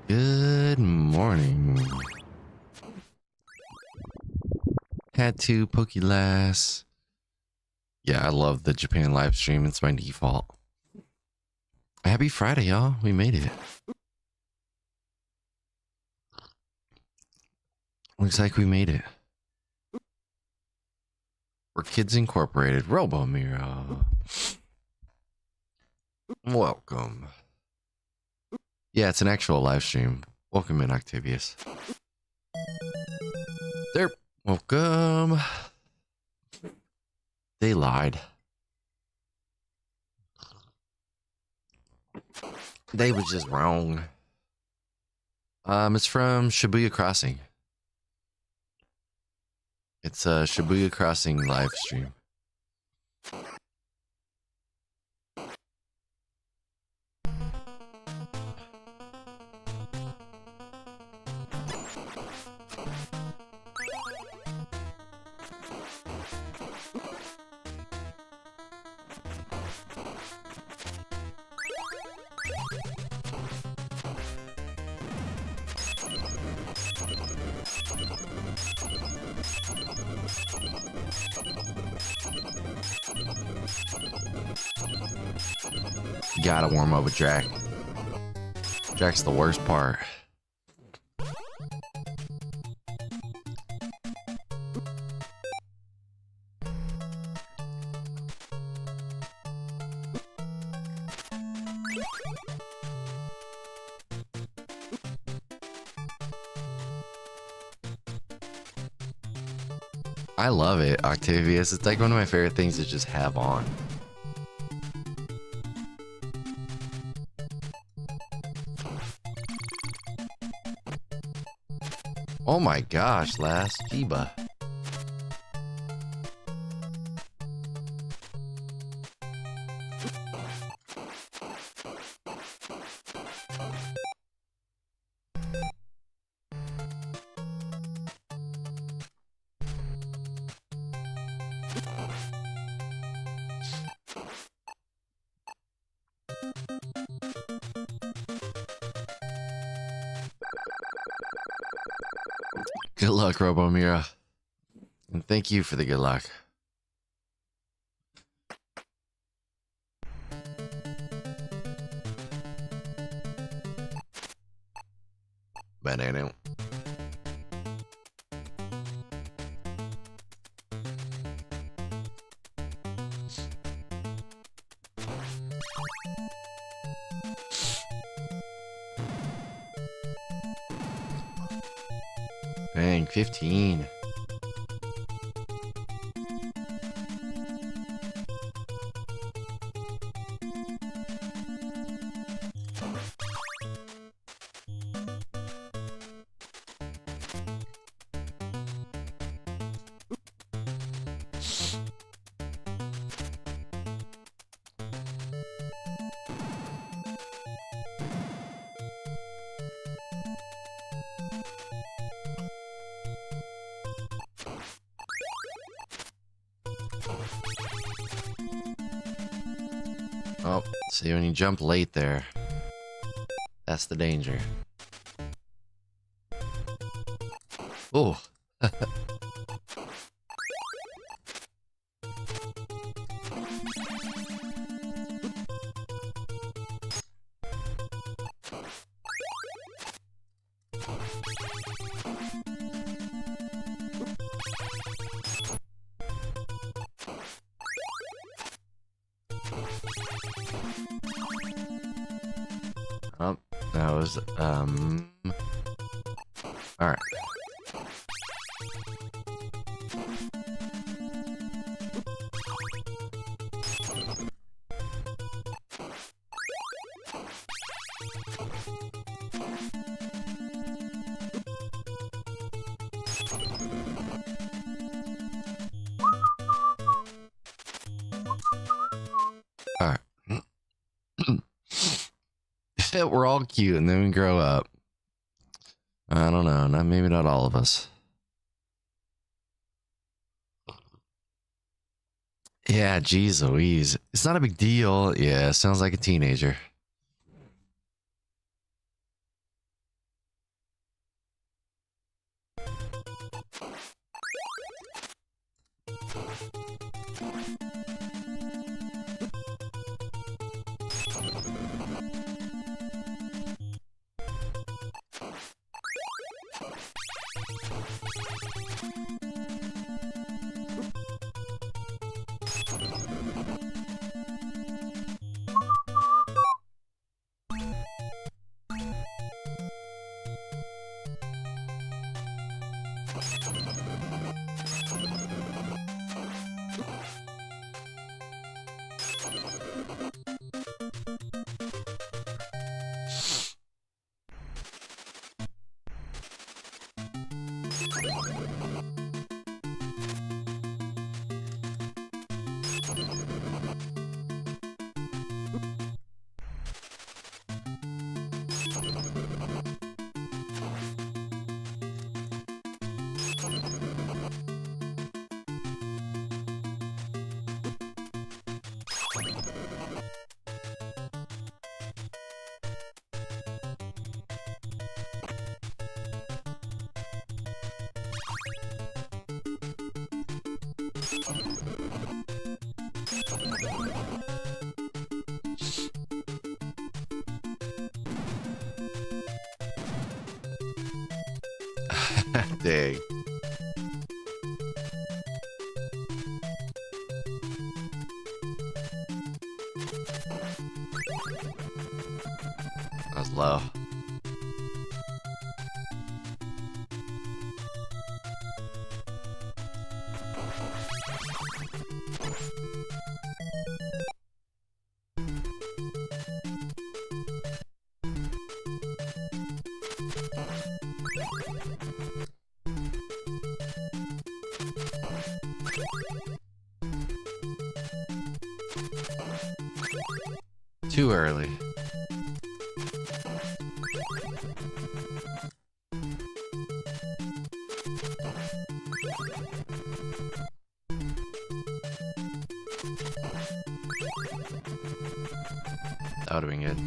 Good morning. Had to Pokelast. Yeah, I love the Japan live stream. It's my default. Happy Friday, y'all. We made it. Looks like we made it. We're Kids Incorporated. Robomira. Welcome. Yeah, it's an actual live stream. Welcome in, Octavius. There. Welcome. They lied. They was just wrong. It's from Shibuya Crossing. It's a Shibuya Crossing live stream. Gotta warm up with Drac. Drac's the worst part. I love it, Octavius. It's like one of my favorite things to just have on. Oh my gosh, last Chiba. Good luck, Robomira. And thank you for the good luck. Banana. Dang, 15. Oh, see, when you jump late there, that's the danger. Oh. Oh, that was, all right. All right. We're all cute and then we grow up. I don't know. Maybe not all of us. Yeah, geez Louise. It's not a big deal. Yeah, sounds like a teenager. Dang. That was low. Too early. That would have been good.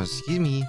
Excuse me.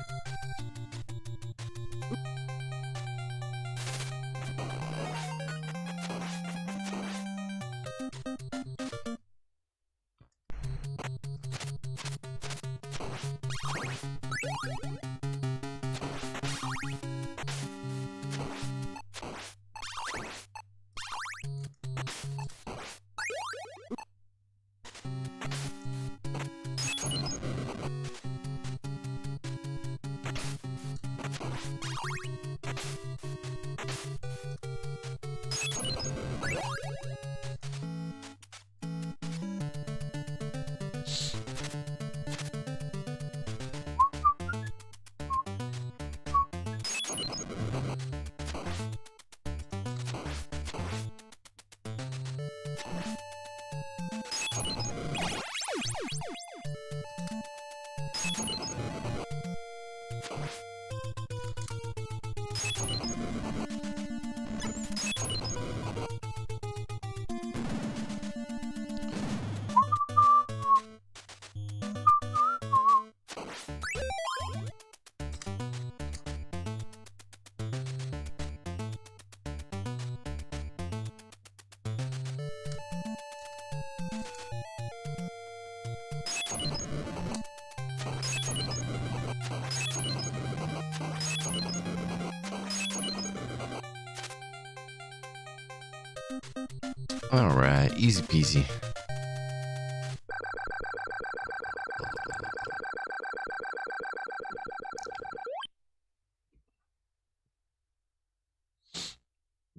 Alright, easy peasy.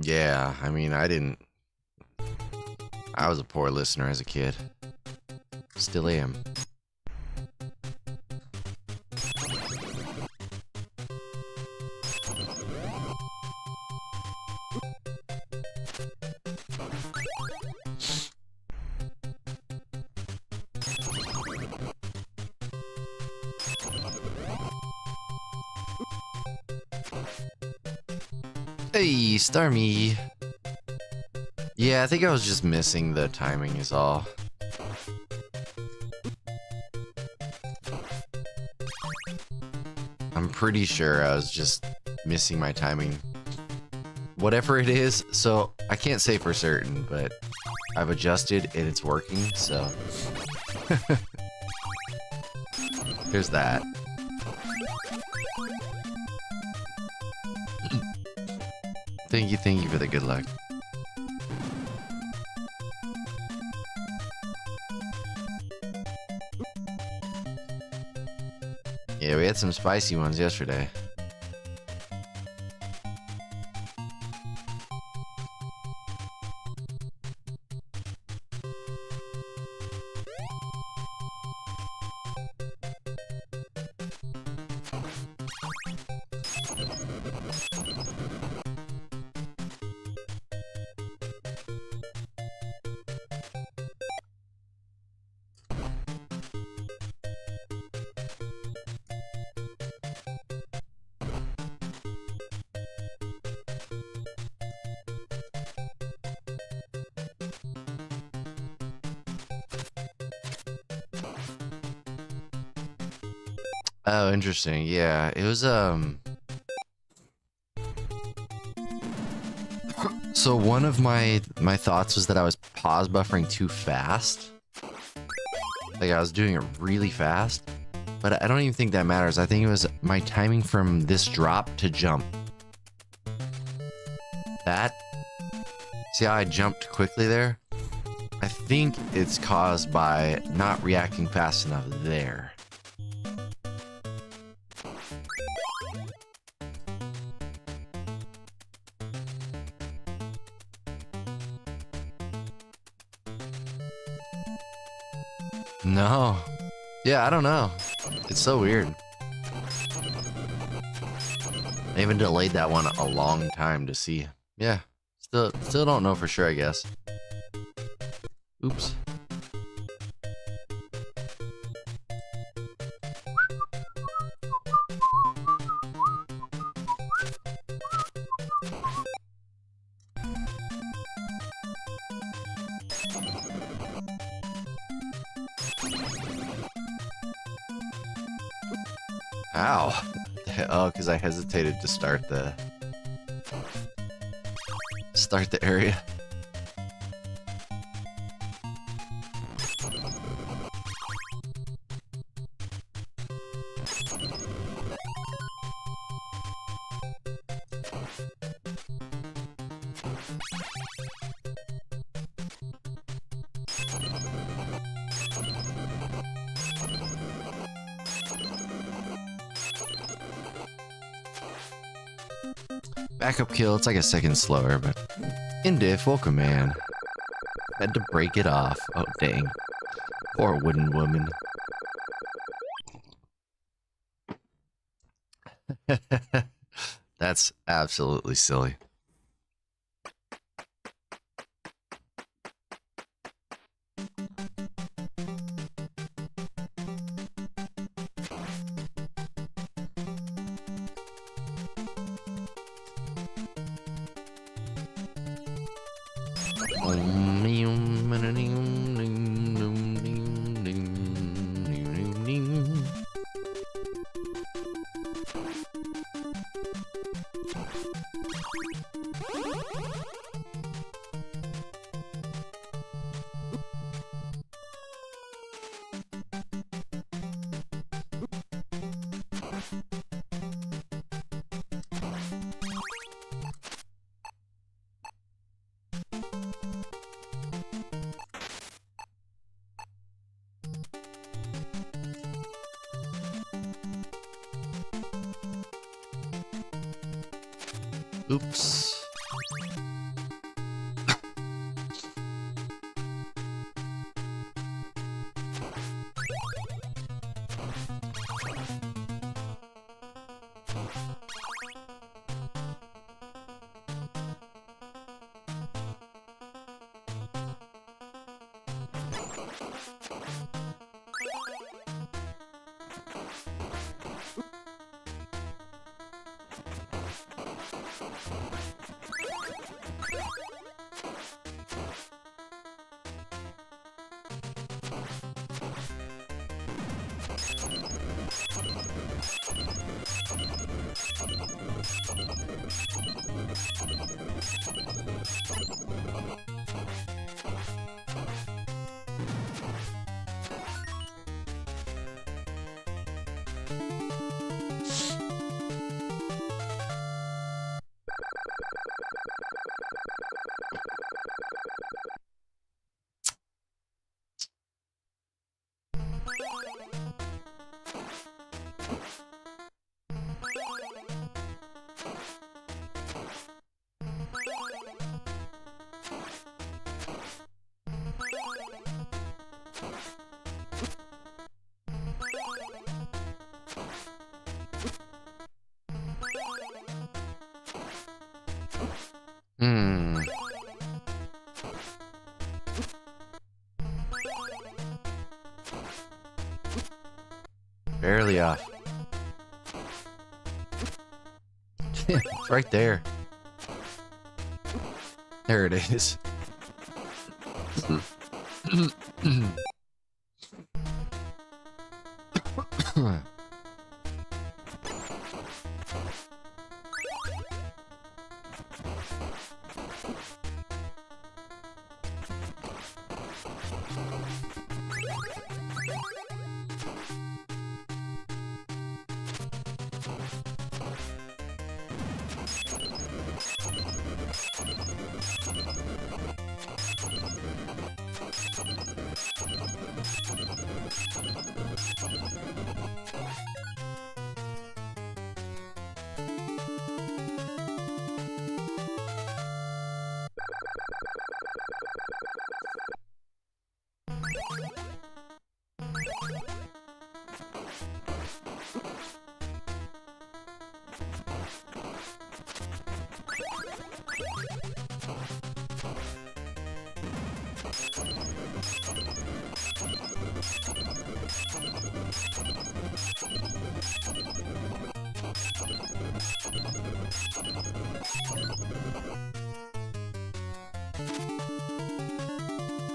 Yeah, I mean, I was a poor listener as a kid. Still am. Hey, Starmie. Yeah, I think I was just missing the timing is all. I'm pretty sure I was just missing my timing. Whatever it is, so I can't say for certain, but I've adjusted and it's working, so. There's that. Thank you for the good luck. Yeah, we had some spicy ones yesterday. Oh, interesting. Yeah, it was so one of my thoughts was that I was pause buffering too fast. Like I was doing it really fast, but I don't even think that matters. I think it was my timing from this drop to jump. That, see how I jumped quickly there? I think it's caused by not reacting fast enough there. No. Yeah, I don't know. It's so weird. I even delayed that one a long time to see. Yeah. Still don't know for sure, I guess. Oops. Ow. Oh, because I hesitated to start the area. Backup kill, it's like a second slower, but in diff, welcome man. Had to break it off. Oh dang. Poor wooden woman. That's absolutely silly. Oops. Barely off. It's right there. There it is.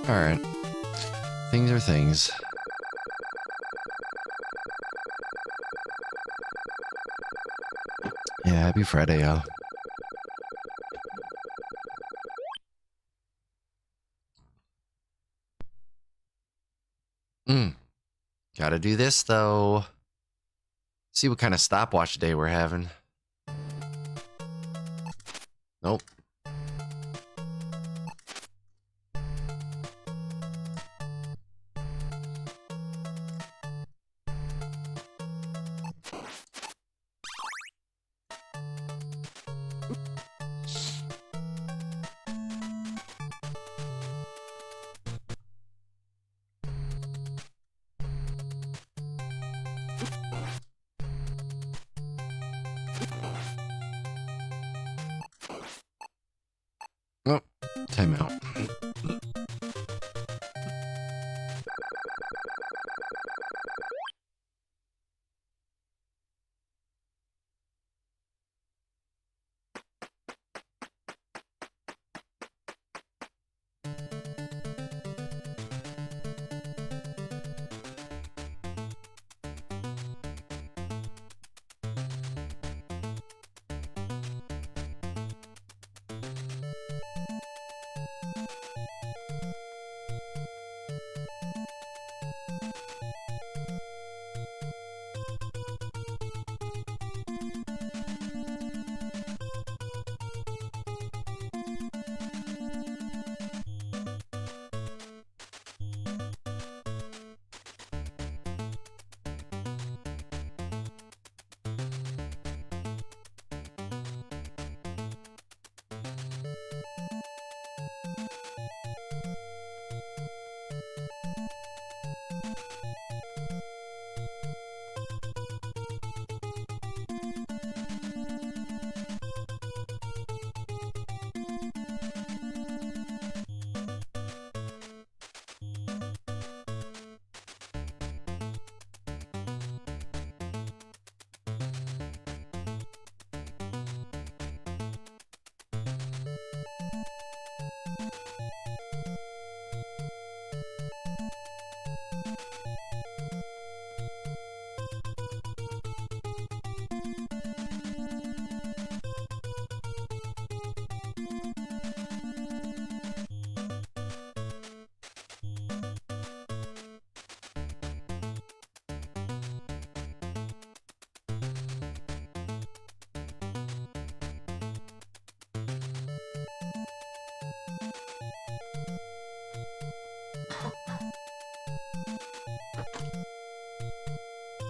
Alright. Things are things. Yeah, happy Friday, y'all. Gotta do this, though. See what kind of stopwatch day we're having. Nope. Oh, timeout.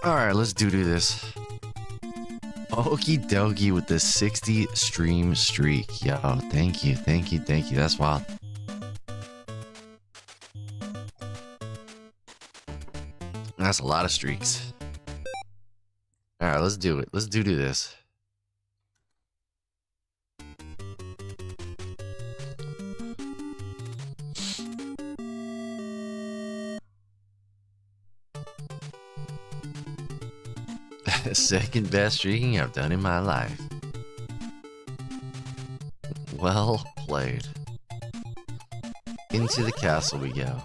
Alright, let's do this. Okie dokie with the 60 stream streak. Yo, thank you. That's wild. That's a lot of streaks. Alright, let's do it. Let's do this. Second best streaking I've done in my life. Well played. Into the castle we go.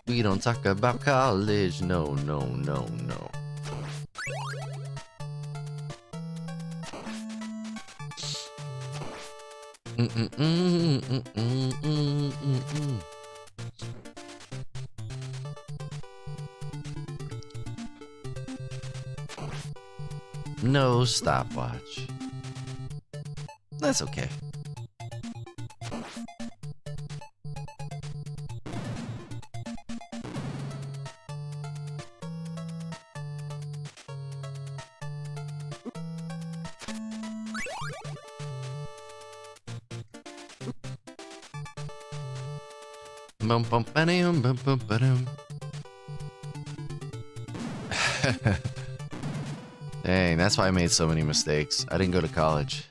We don't talk about college. No. No stopwatch. That's okay. Bum bum ba-dum, bum bum ba-dum. Dang, that's why I made so many mistakes. I didn't go to college.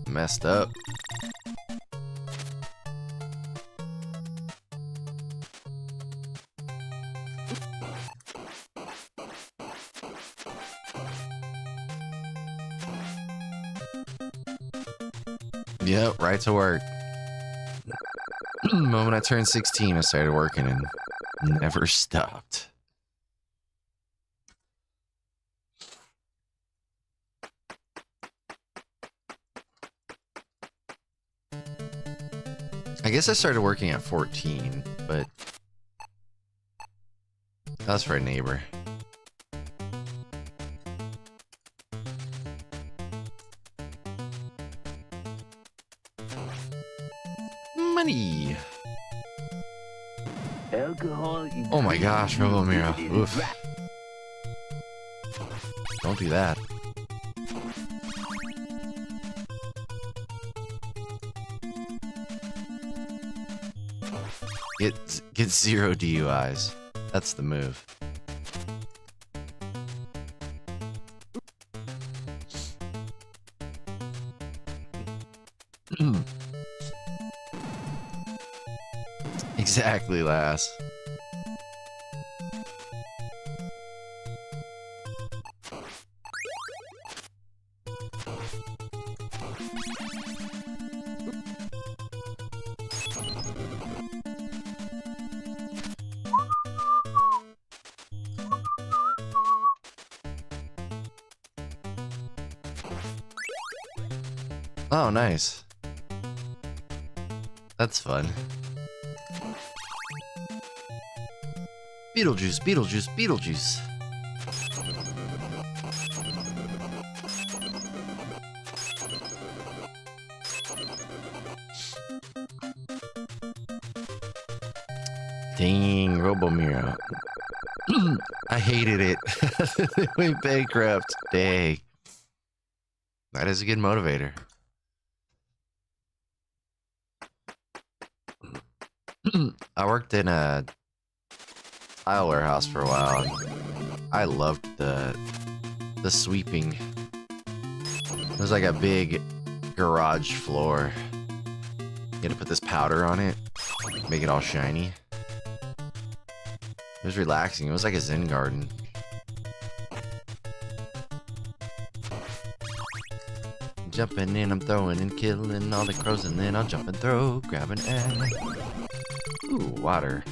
Messed up. Yep, right to work. The moment I turned 16, I started working and never stopped. I guess I started working at 14, but that's for a neighbor. Money. Alcohol. Oh my gosh, Robomiro. Oof. Don't do that. Get 0 DUIs. That's the move. Exactly, lass. Oh, nice. That's fun. Beetlejuice, Beetlejuice, Beetlejuice. Dang, Robomiro. I hated it. They went bankrupt. Dang. That is a good motivator. I worked in a tile warehouse for a while. I loved the sweeping. It was like a big garage floor. You had to put this powder on it, make it all shiny. It was relaxing. It was like a Zen garden. Jumping in, I'm throwing and killing all the crows, and then I'll jump and throw, grab an egg. Ooh, water.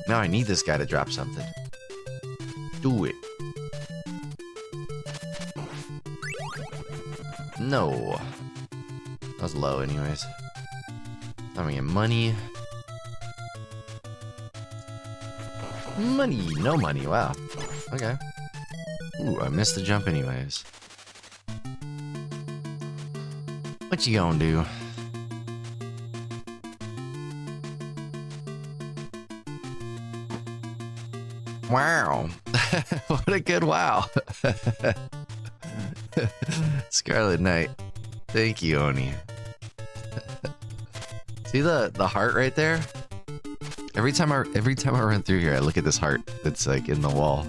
Now I need this guy to drop something. Do it. No. That was low anyways. I'm gonna get money. Money, no money, wow. Okay. Ooh, I missed the jump anyways. What you gonna do? Wow. What a good wow. Scarlet Knight. Thank you, Oni. See the heart right there? Every time I run through here, I look at this heart that's like in the wall.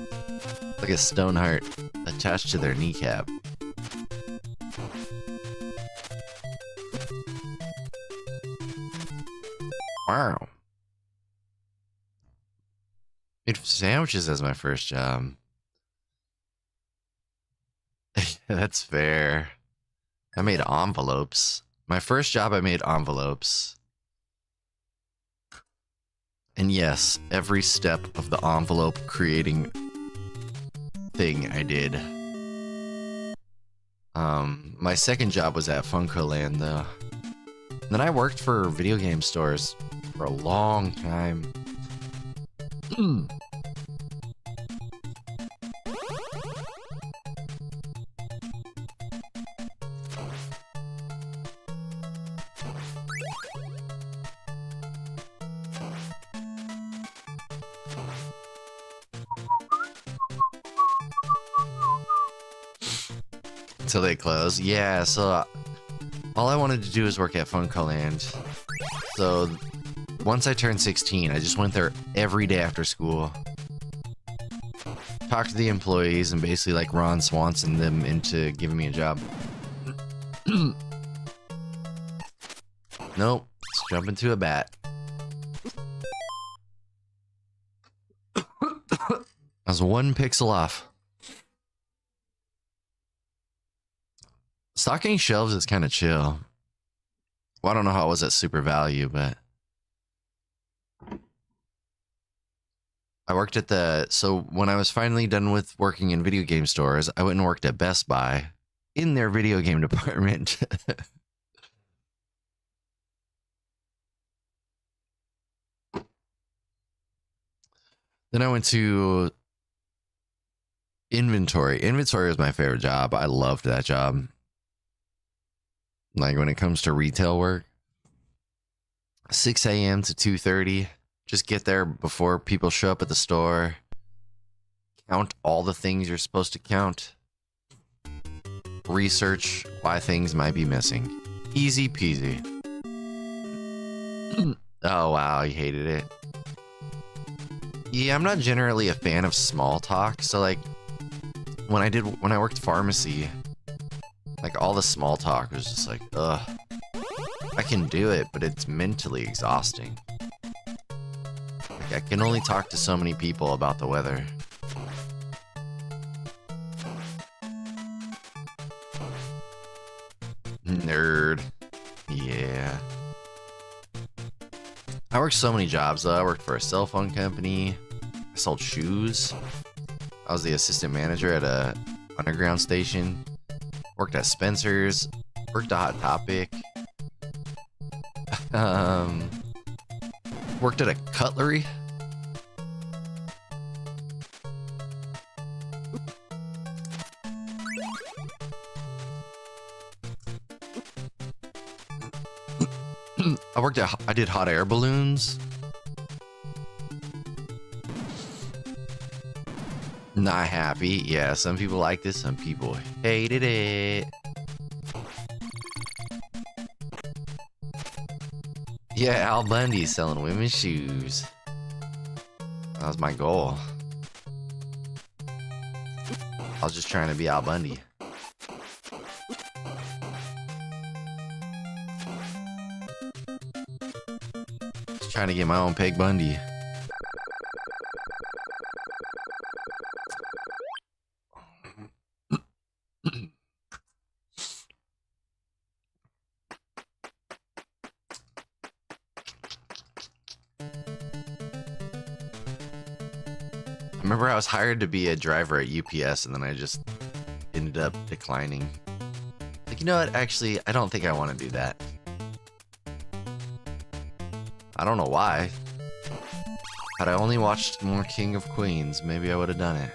Like a stone heart attached to their kneecap. Wow. Made sandwiches as my first job. That's fair. I made envelopes. My first job, I made envelopes. And yes, every step of the envelope creating thing I did. My second job was at FuncoLand though. Then I worked for video game stores for a long time. Until they close. Yeah, so all I wanted to do was work at FuncoLand. So once I turned 16, I just went there every day after school. Talked to the employees and basically like Ron Swanson them into giving me a job. Nope. Let's jump into a bat. I was 1 pixel off. Stocking shelves is kind of chill. Well, I don't know how it was at Super Value, but I worked at so when I was finally done with working in video game stores, I went and worked at Best Buy in their video game department. Then I went to inventory. Inventory was my favorite job. I loved that job. Like when it comes to retail work, 6 a.m. to 2:30, just get there before people show up at the store, count all the things you're supposed to count, research why things might be missing. Easy peasy. Oh wow, you hated it. Yeah, I'm not generally a fan of small talk, so like when I worked pharmacy, like all the small talk was just like, ugh. I can do it, but it's mentally exhausting. Like I can only talk to so many people about the weather. Nerd. Yeah. I worked so many jobs though. I worked for a cell phone company. I sold shoes. I was the assistant manager at a underground station. Worked at Spencer's, worked at Hot Topic, worked at a cutlery. I did hot air balloons. Not happy. Yeah, some people liked it, some people hated it. Yeah, Al Bundy selling women's shoes. That was my goal. I was just trying to be Al Bundy. Just trying to get my own Peg Bundy. I remember I was hired to be a driver at UPS, and then I just ended up declining. Like, you know what? Actually, I don't think I want to do that. I don't know why. Had I only watched more King of Queens, maybe I would have done it.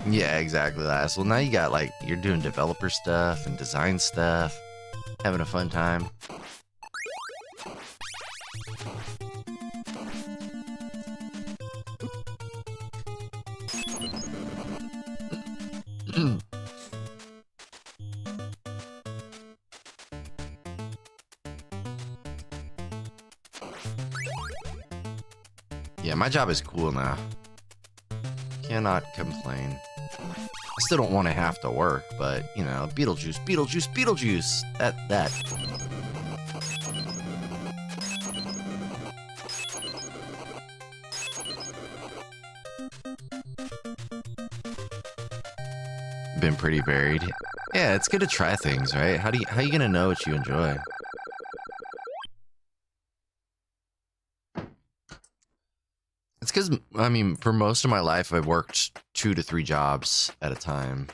Yeah, exactly that. Well, now you got, like, you're doing developer stuff and design stuff, having a fun time. Yeah, my job is cool now. Cannot complain. I still don't want to have to work, but, you know, Beetlejuice, Beetlejuice, Beetlejuice! That. Been pretty varied. Yeah, it's good to try things, right? How you gonna know what you enjoy? It's because, I mean, for most of my life, I've worked 2 to 3 jobs at a time.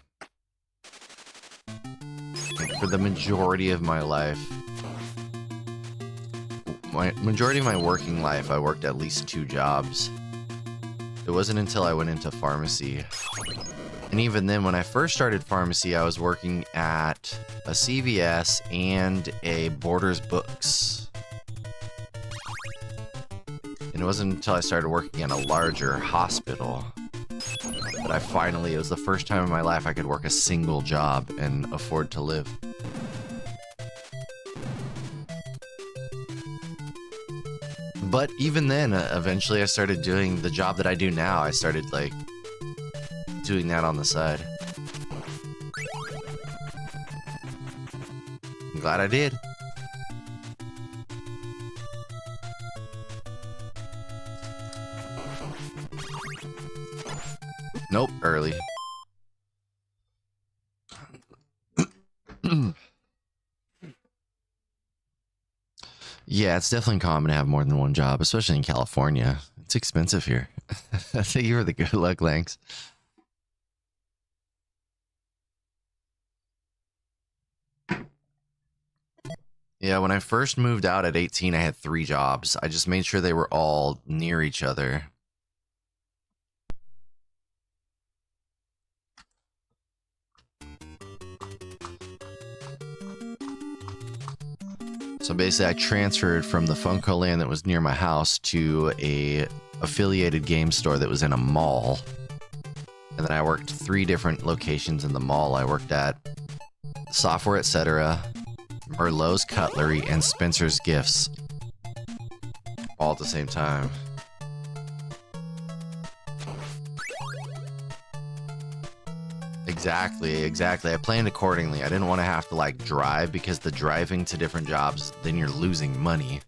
Like, for the majority of my life, majority of my working life, I worked at least 2 jobs. It wasn't until I went into pharmacy. And even then, when I first started pharmacy, I was working at a CVS and a Borders Books. And it wasn't until I started working in a larger hospital that it was the first time in my life I could work a single job and afford to live. But even then, eventually I started doing the job that I do now. I started, like, doing that on the side. I'm glad I did. Nope, early. Yeah, it's definitely common to have more than one job, especially in California. It's expensive here. Thank you for the good luck, Lanks. Yeah, when I first moved out at 18, I had 3 jobs. I just made sure they were all near each other. So basically, I transferred from the Funko Land that was near my house to a affiliated game store that was in a mall. And then I worked 3 different locations in the mall. I worked at Software Etc., Merlot's Cutlery, and Spencer's Gifts. All at the same time. Exactly. I planned accordingly. I didn't want to have to, like, drive, because the driving to different jobs, then you're losing money.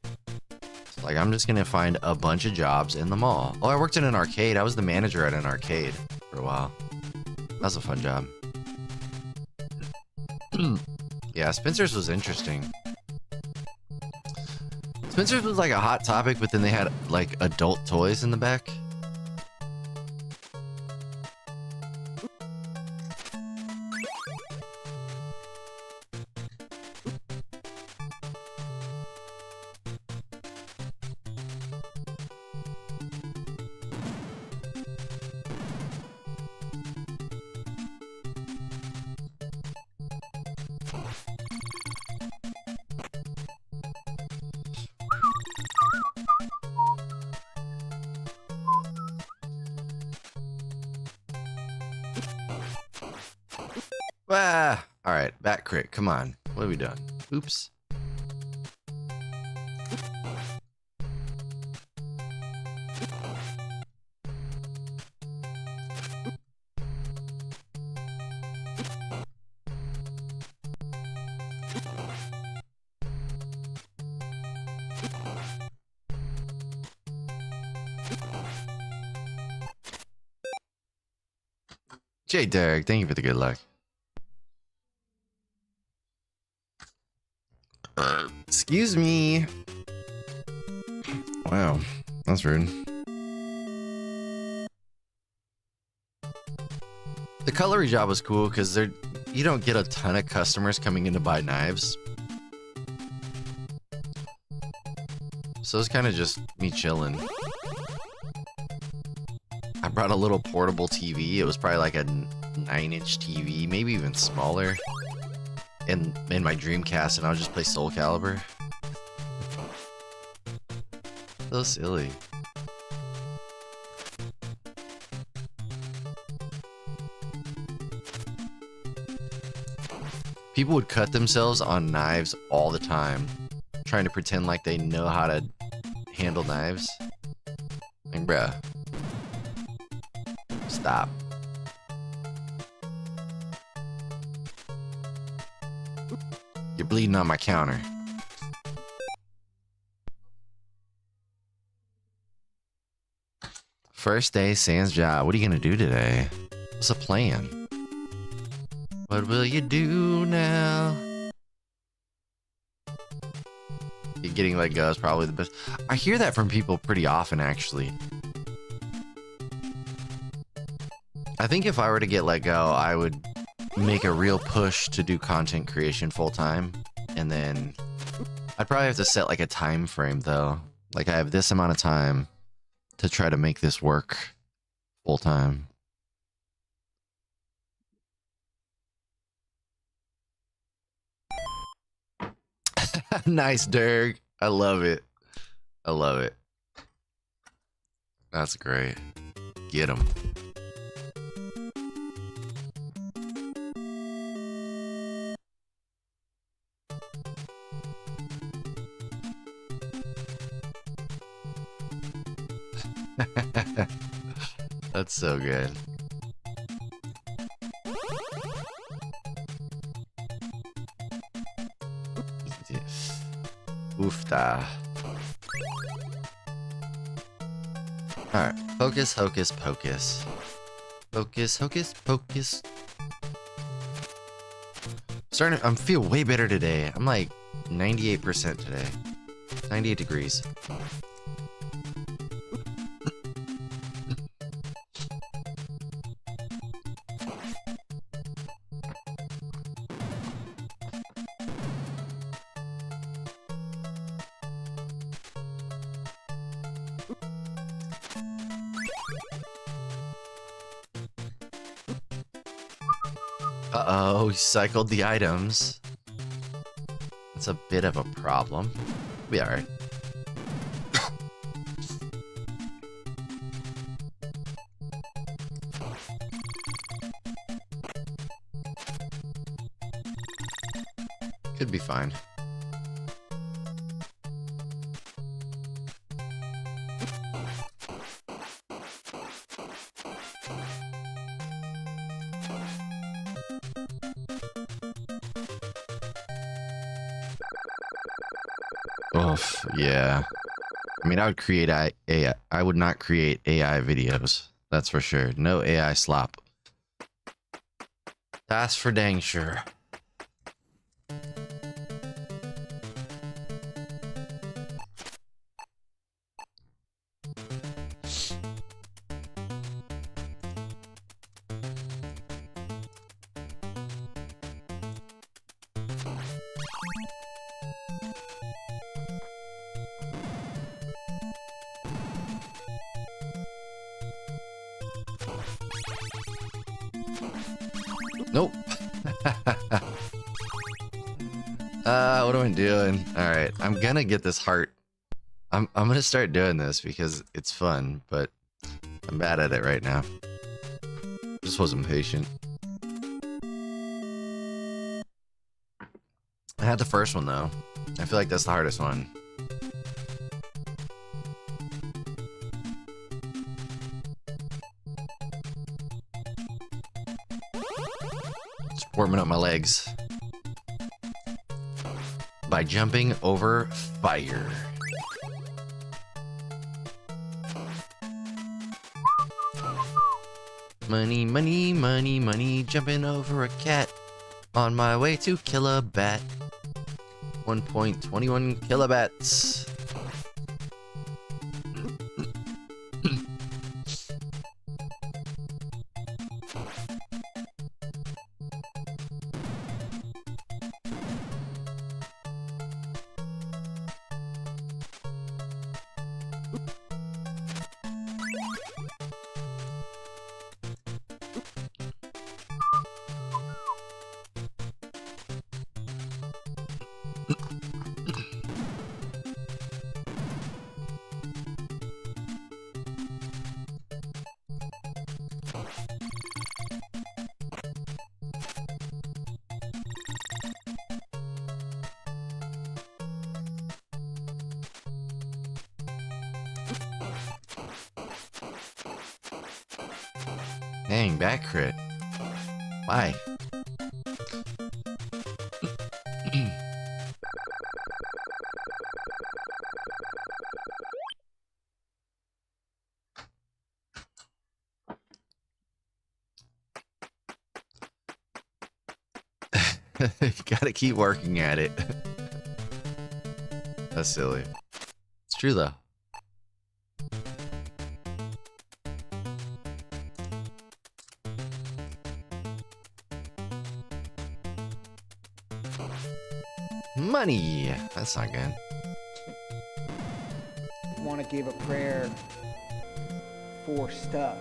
So, like, I'm just gonna find a bunch of jobs in the mall. Oh, I worked in an arcade. I was the manager at an arcade for a while. That was a fun job. Yeah, Spencer's was interesting. Spencer's was like a hot topic, but then they had, like, adult toys in the back. Ah, all right, back crit. Come on. What have we done? Oops. Jay Derek, thank you for the good luck. Excuse me. Wow, that's rude. The cutlery job was cool because you don't get a ton of customers coming in to buy knives. So it's kind of just me chilling. I brought a little portable TV. It was probably like a 9-inch TV, maybe even smaller. In my Dreamcast, and I'll just play Soul Calibur. So silly. People would cut themselves on knives all the time, trying to pretend like they know how to handle knives. Like, bruh. Stop. You're bleeding on my counter. First day, Sans job. What are you gonna do today? What's the plan? What will you do now? Getting let go is probably the best. I hear that from people pretty often, actually. I think if I were to get let go, I would make a real push to do content creation full time, and then I'd probably have to set like a time frame though. Like I have this amount of time to try to make this work full time. Nice, Dirk. I love it. I love it. That's great. Get him. That's so good. Oofta. Alright, focus, hocus, pocus. Focus, hocus, pocus. I'm feel way better today. I'm like 98% today. 98 degrees. Uh-oh, he cycled the items. That's a bit of a problem. We'll be alright. Could be fine. Oof, yeah. I mean, I would create AI. I would not create AI videos. That's for sure. No AI slop. That's for dang sure. Nope. What am I doing? Alright, I'm gonna get this heart. I'm gonna start doing this because it's fun, but I'm bad at it right now. Just wasn't patient. had the first one though. I feel like that's the hardest one. Just warming up my legs by jumping over fire. Money, money, money, money, jumping over a cat. On my way to kill a bat. 1.21 kilobats. Dang, back crit. Why? You gotta keep working at it. That's silly. It's true though. Money! That's not good. Want to give a prayer for stuff.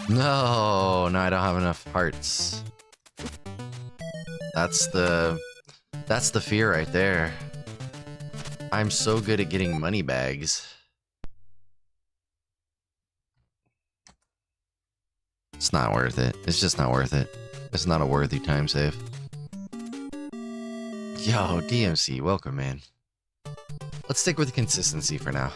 No, I don't have enough hearts. That's the fear right there. I'm so good at getting money bags. It's not worth it. It's just not worth it. It's not a worthy time save. Yo, DMC, welcome, man. Let's stick with consistency for now.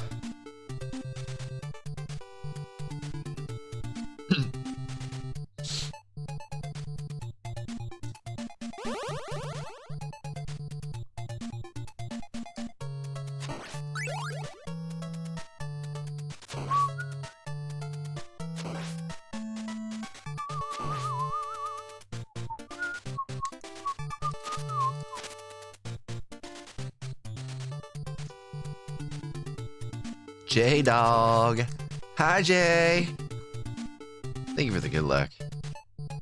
J-Dog. Hi, Jay. Thank you for the good luck.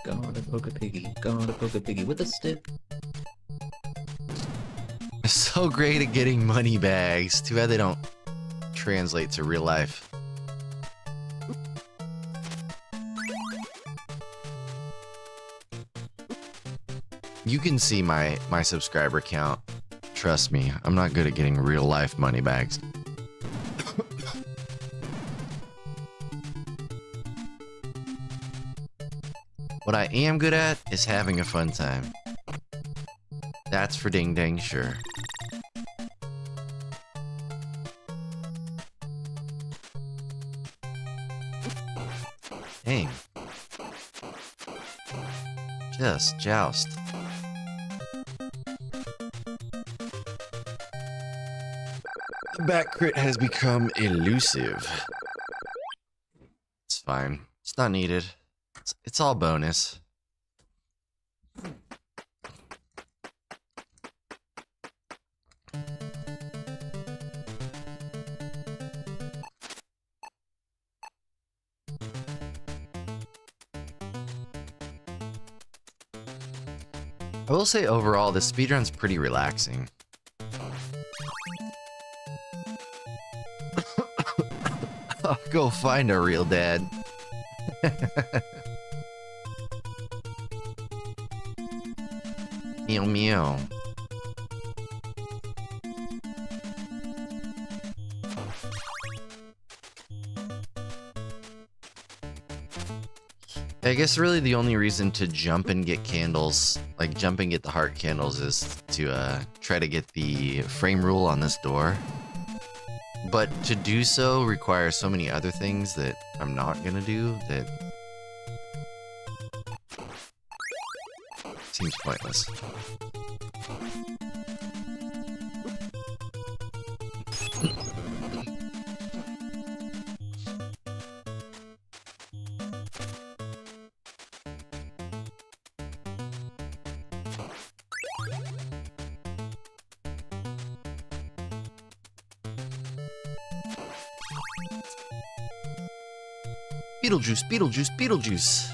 Gonna poke a piggy with a stick. So great at getting money bags. Too bad they don't translate to real life. You can see my subscriber count. Trust me, I'm not good at getting real life money bags. What I am good at is having a fun time. That's for ding dang sure. Dang. Just joust. The back crit has become elusive. It's fine. It's not needed. It's all bonus. I will say overall, this speedrun's pretty relaxing. I'll go find a real dad. Meow meow. I guess really the only reason to jump and get candles, like jump and get the heart candles, is to try to get the frame rule on this door. But to do so requires so many other things that I'm not gonna do that seems pointless. Beetlejuice, Beetlejuice, Beetlejuice.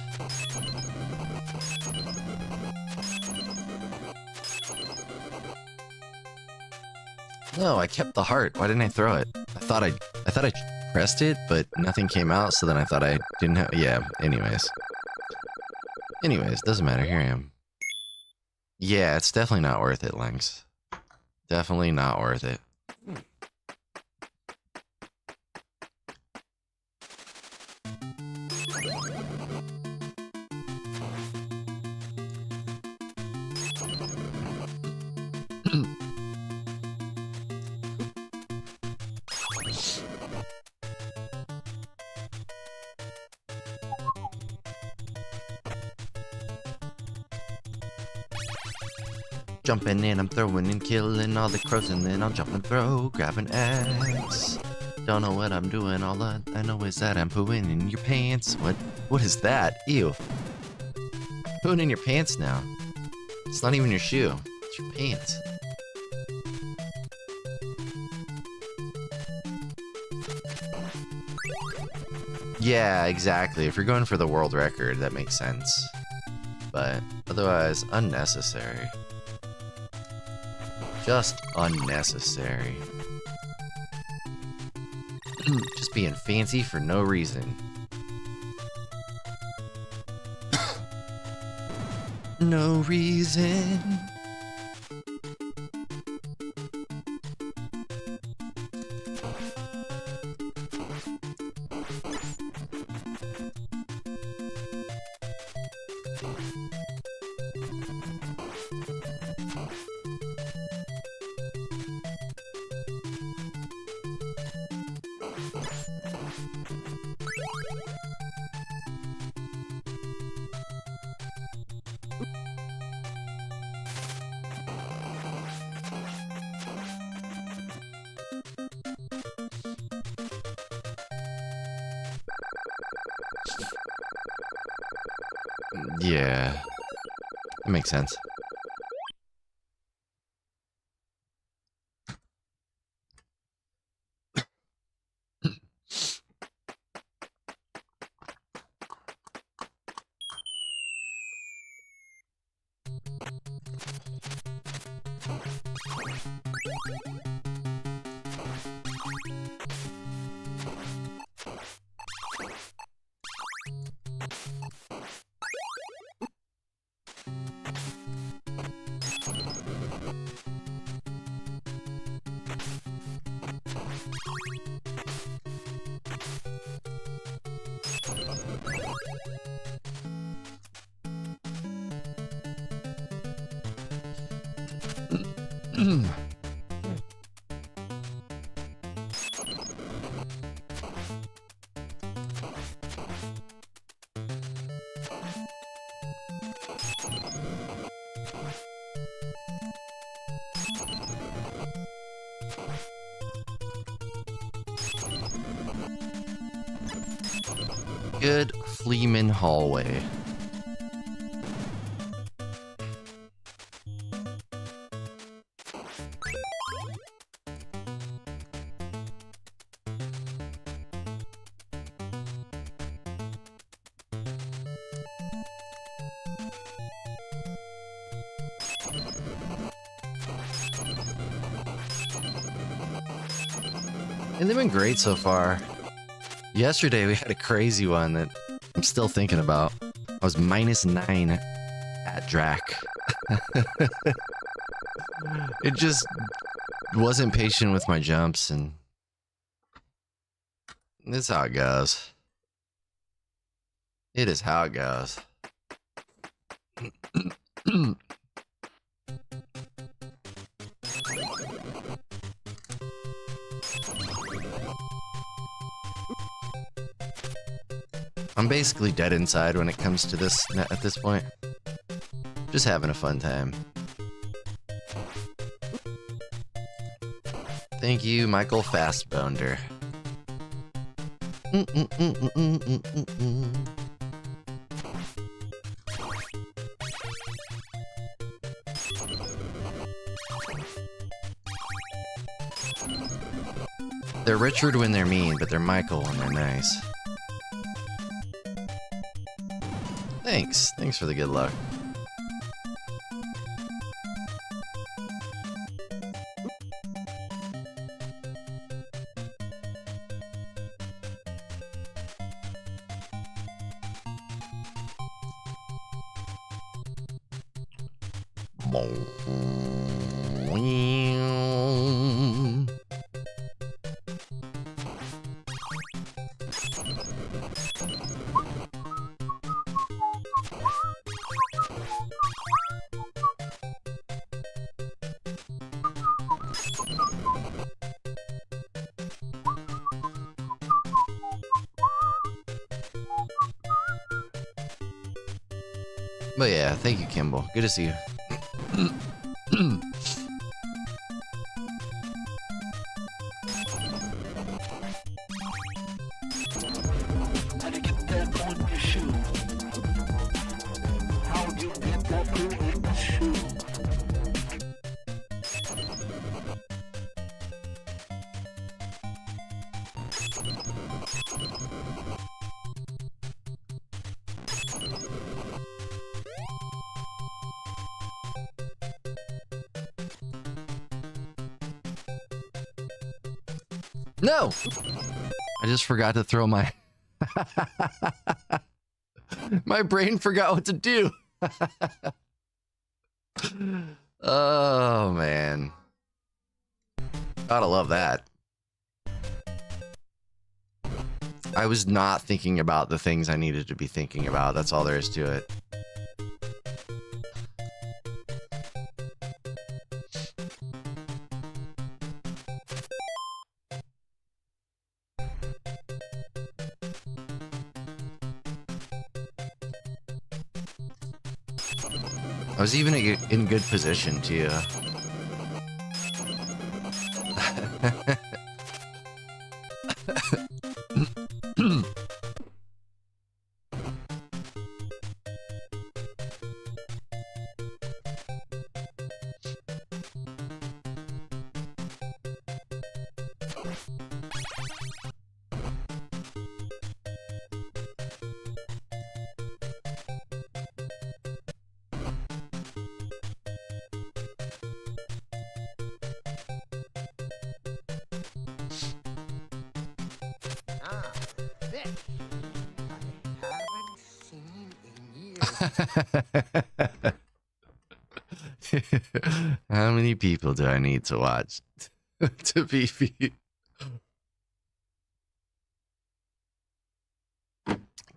No, I kept the heart. Why didn't I throw it? I thought I pressed it, but nothing came out, so then I thought I didn't have... Yeah, anyways. Doesn't matter. Here I am. Yeah, it's definitely not worth it, Lynx. Definitely not worth it. Jumping in, I'm throwing and killing all the crows, and then I'll jump and throw, grab an axe. Don't know what I'm doing, all I know is that I'm pooing in your pants. What is that? Ew. Pooing in your pants now. It's not even your shoe, it's your pants. Yeah, exactly. If you're going for the world record, that makes sense. But otherwise, unnecessary. Just unnecessary. Just being fancy for no reason. No reason. Yeah, that makes sense. Good Fleeman hallway. And they've been great so far. Yesterday we had a crazy one that I'm still thinking about. I was -9 at Drac. It just wasn't patient with my jumps, and that's how it goes. It is how it goes. I'm basically dead inside when it comes to this at this point. Just having a fun time. Thank you, Michael Fastbounder. They're Richard when they're mean, but they're Michael when they're nice. Thanks. Thanks for the good luck. But yeah, thank you, Kimball. Good to see you. No! I just forgot to throw my... My brain forgot what to do. Oh, man. Gotta love that. I was not thinking about the things I needed to be thinking about. That's all there is to it. I was even in good position too. How many people do I need to watch to be beat?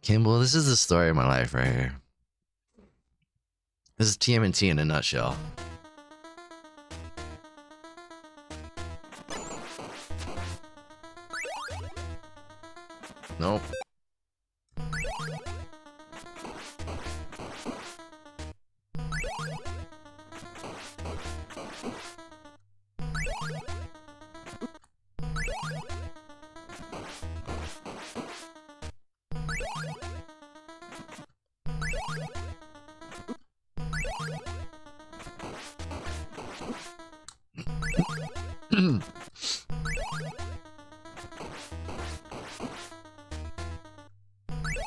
Kimball, this is the story of my life right here. This is TMNT in a nutshell. Nope.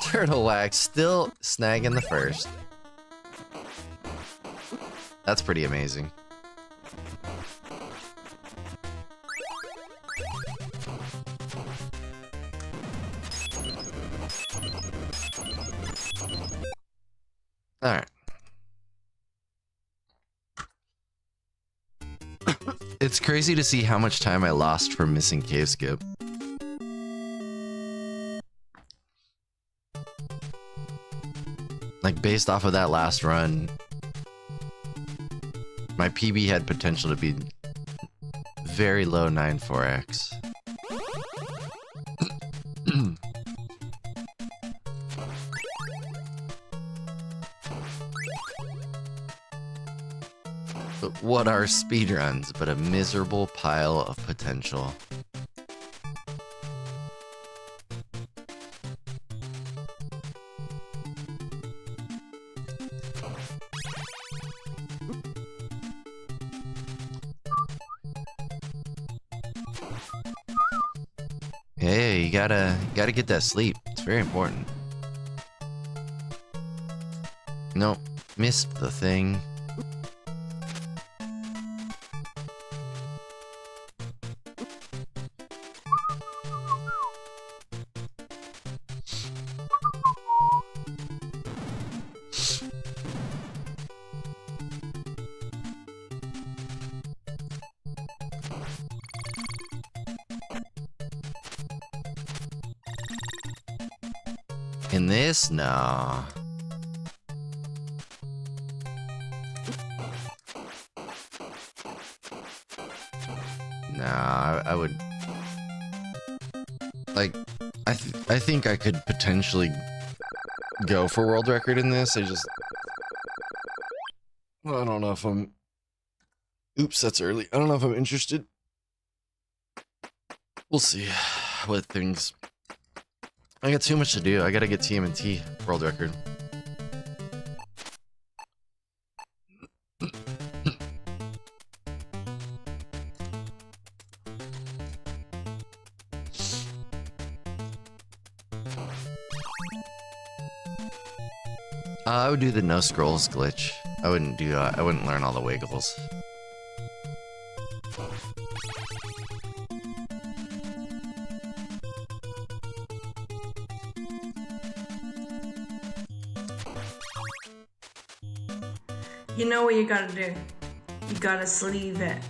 Turtle Wax still snagging the first. That's pretty amazing. All right. It's crazy to see how much time I lost from missing Cave Skip. Like, based off of that last run, my PB had potential to be very low 9-4x. But what are speedruns but a miserable pile of potential? Hey, you gotta get that sleep. It's very important. Nope, missed the thing. In this? No. Nah, I would... Like, I think I could potentially go for world record in this. I don't know if I'm... Oops, that's early. I don't know if I'm interested. We'll see what things... I got too much to do. I gotta get TMNT world record. I would do the no scrolls glitch. I wouldn't learn all the wiggles. You know what you gotta do? You gotta sleeve it.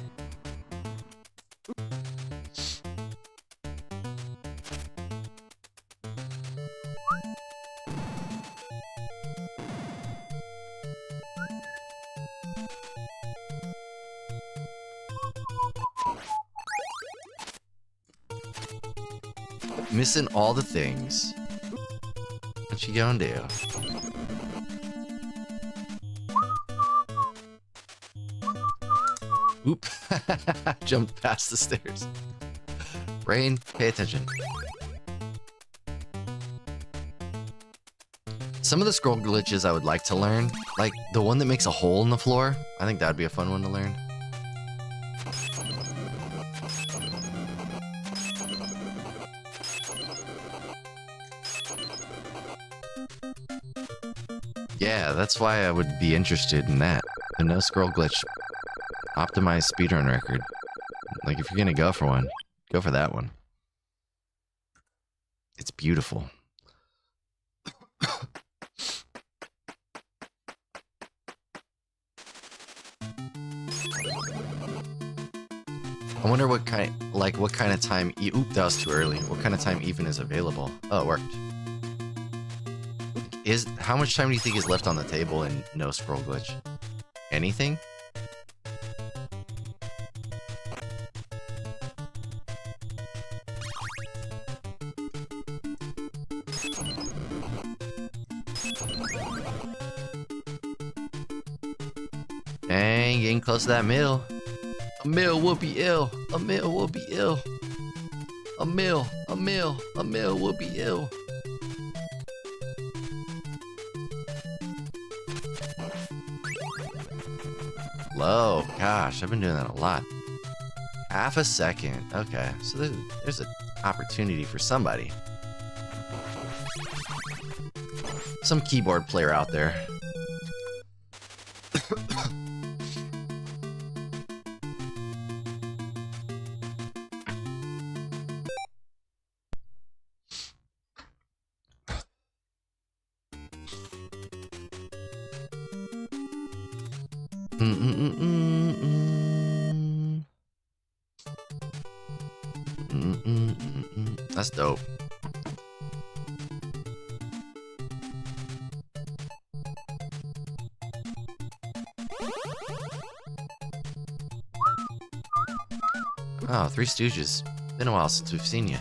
Missing all the things. What you gonna do? Oop. Jumped past the stairs. Rain, pay attention. Some of the scroll glitches I would like to learn, like the one that makes a hole in the floor. I think that'd be a fun one to learn. Yeah, that's why I would be interested in that. The no scroll glitch optimized speedrun record. Like, if you're gonna go for one, go for that one. It's beautiful. I wonder what kind of time. Oop, that was too early. What kind of time even is available? Oh, it worked. How much time do you think is left on the table in no scroll glitch? Anything? Dang, getting close to that mill. A mill will be ill. A mill will be ill. A mill will be ill. Low. Gosh, I've been doing that a lot. Half a second. Okay, so there's an opportunity for somebody. Some keyboard player out there. That's dope. Oh, Three Stooges. Been a while since we've seen you.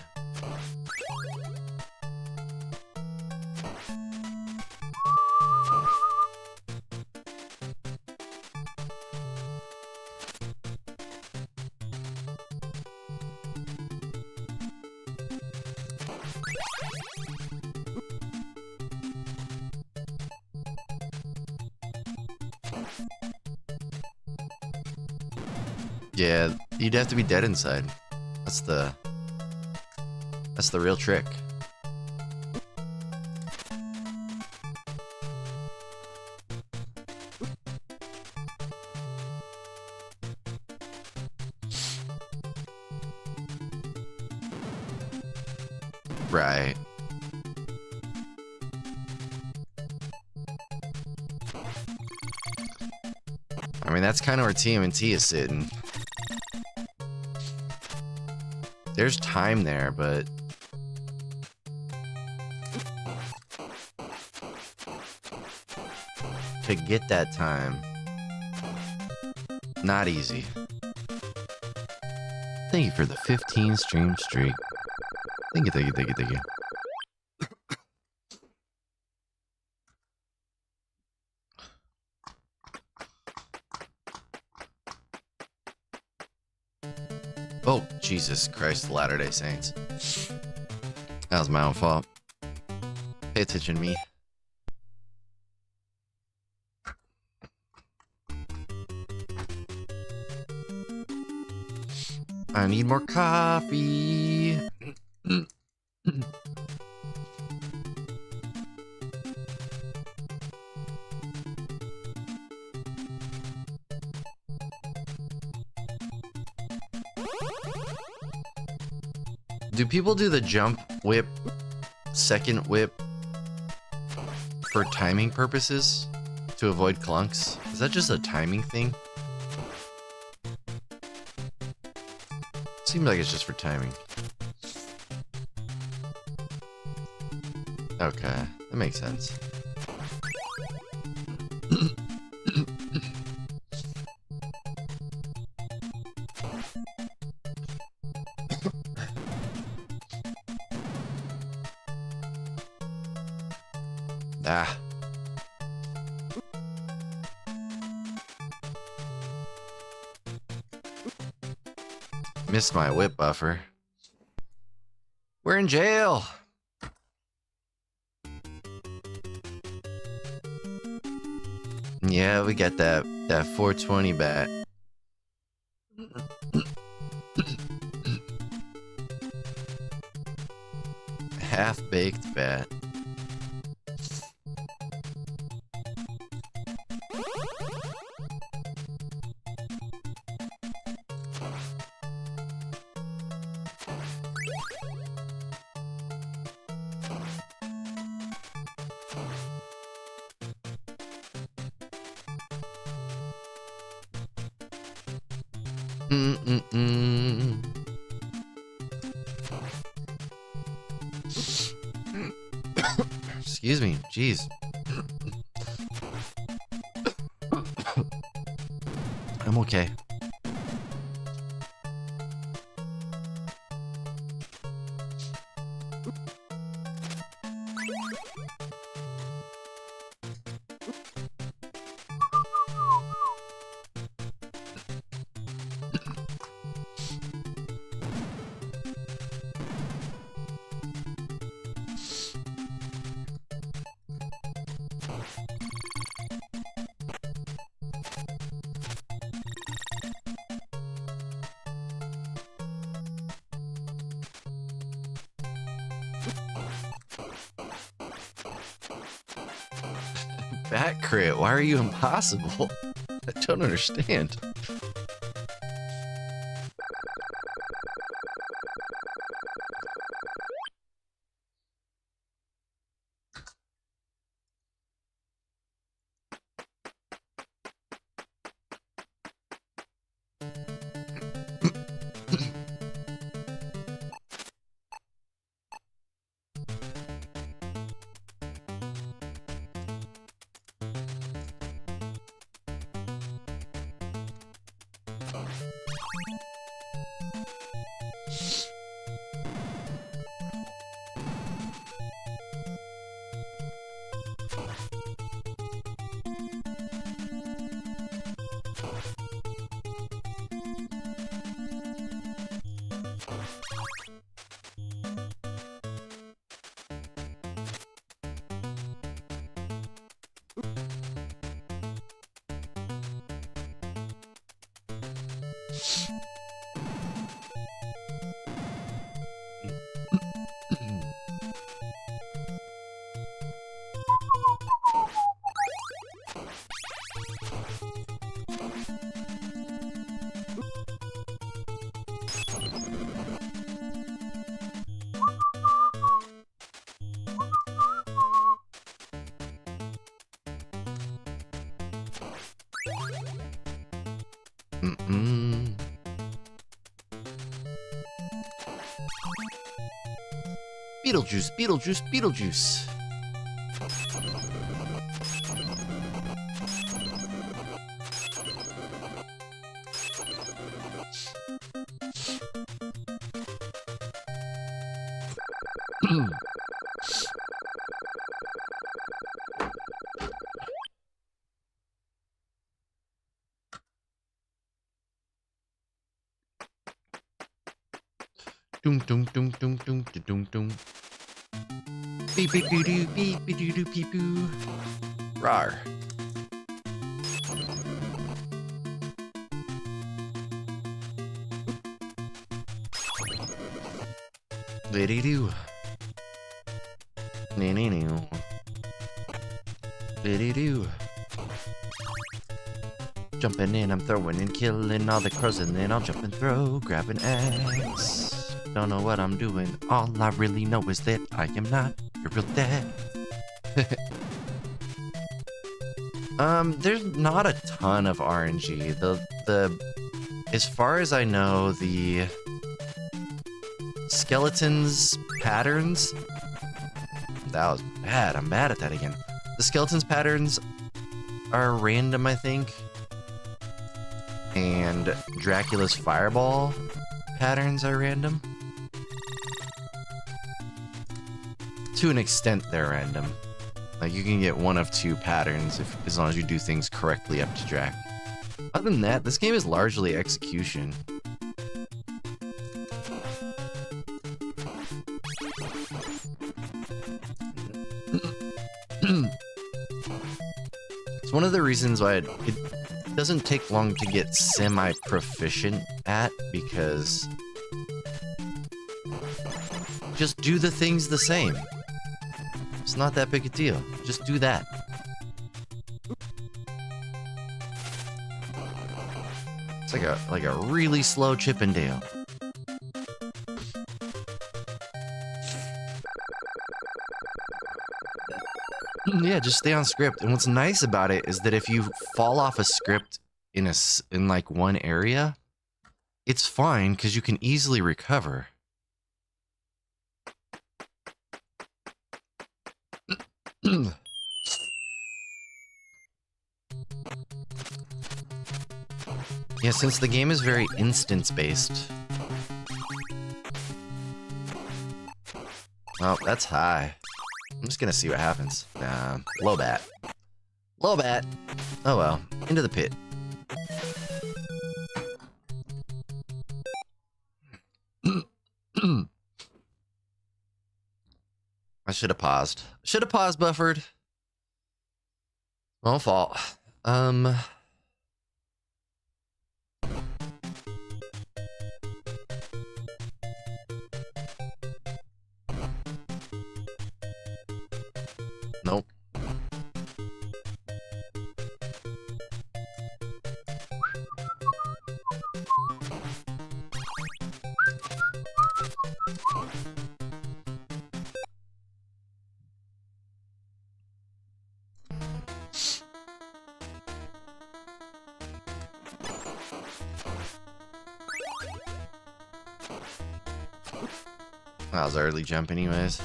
Yeah, you'd have to be dead inside. That's the real trick. Right. I mean, that's kind of where TMNT is sitting. There's time there, but to get that time, not easy. Thank you for the 15 stream streak. Thank you, thank you, thank you, thank you. Oh, Jesus Christ, Latter-day Saints. That was my own fault. Pay attention to me. I need more coffee. Do people do the jump whip, second whip for timing purposes to avoid clunks? Is that just a timing thing? Seems like it's just for timing. Okay, that makes sense. Ah. Missed my whip buffer. We're in jail. Yeah, we got that 420 bat. Half-baked bat. Excuse me, jeez. I'm okay. Bat crit, why are you impossible? I don't understand. Beetlejuice, Beetlejuice, Beetlejuice. Dum dum dum dum dum dum dum. Beep beep doo doo beep beep doo doo beep boo. Rawr. Liddy doo. Nee nee nee. Liddy doo. Jumping in, I'm throwing and killing all the crows, and then I'll jump and throw, grab an axe. Don't know what I'm doing. All I really know is that I am not your real dad. There's not a ton of RNG. As far as I know, the skeletons patterns. That was bad. I'm bad at that again. The skeletons patterns are random, I think. And Dracula's fireball patterns are random. To an extent, they're random. Like, you can get one of two patterns as long as you do things correctly up to Drac. Other than that, this game is largely execution. It's one of the reasons why it doesn't take long to get semi-proficient at, because just do the things the same. It's not that big a deal. Just do that. It's like a really slow Chippendale. Yeah, just stay on script. And what's nice about it is that if you fall off a script in like one area, it's fine because you can easily recover. Yeah, since the game is very instance-based. Oh, that's high. I'm just gonna see what happens. Low bat. Low bat. Oh well. Into the pit. I should have paused. Should have paused, buffered. My fault. Nope. That was early jump anyways.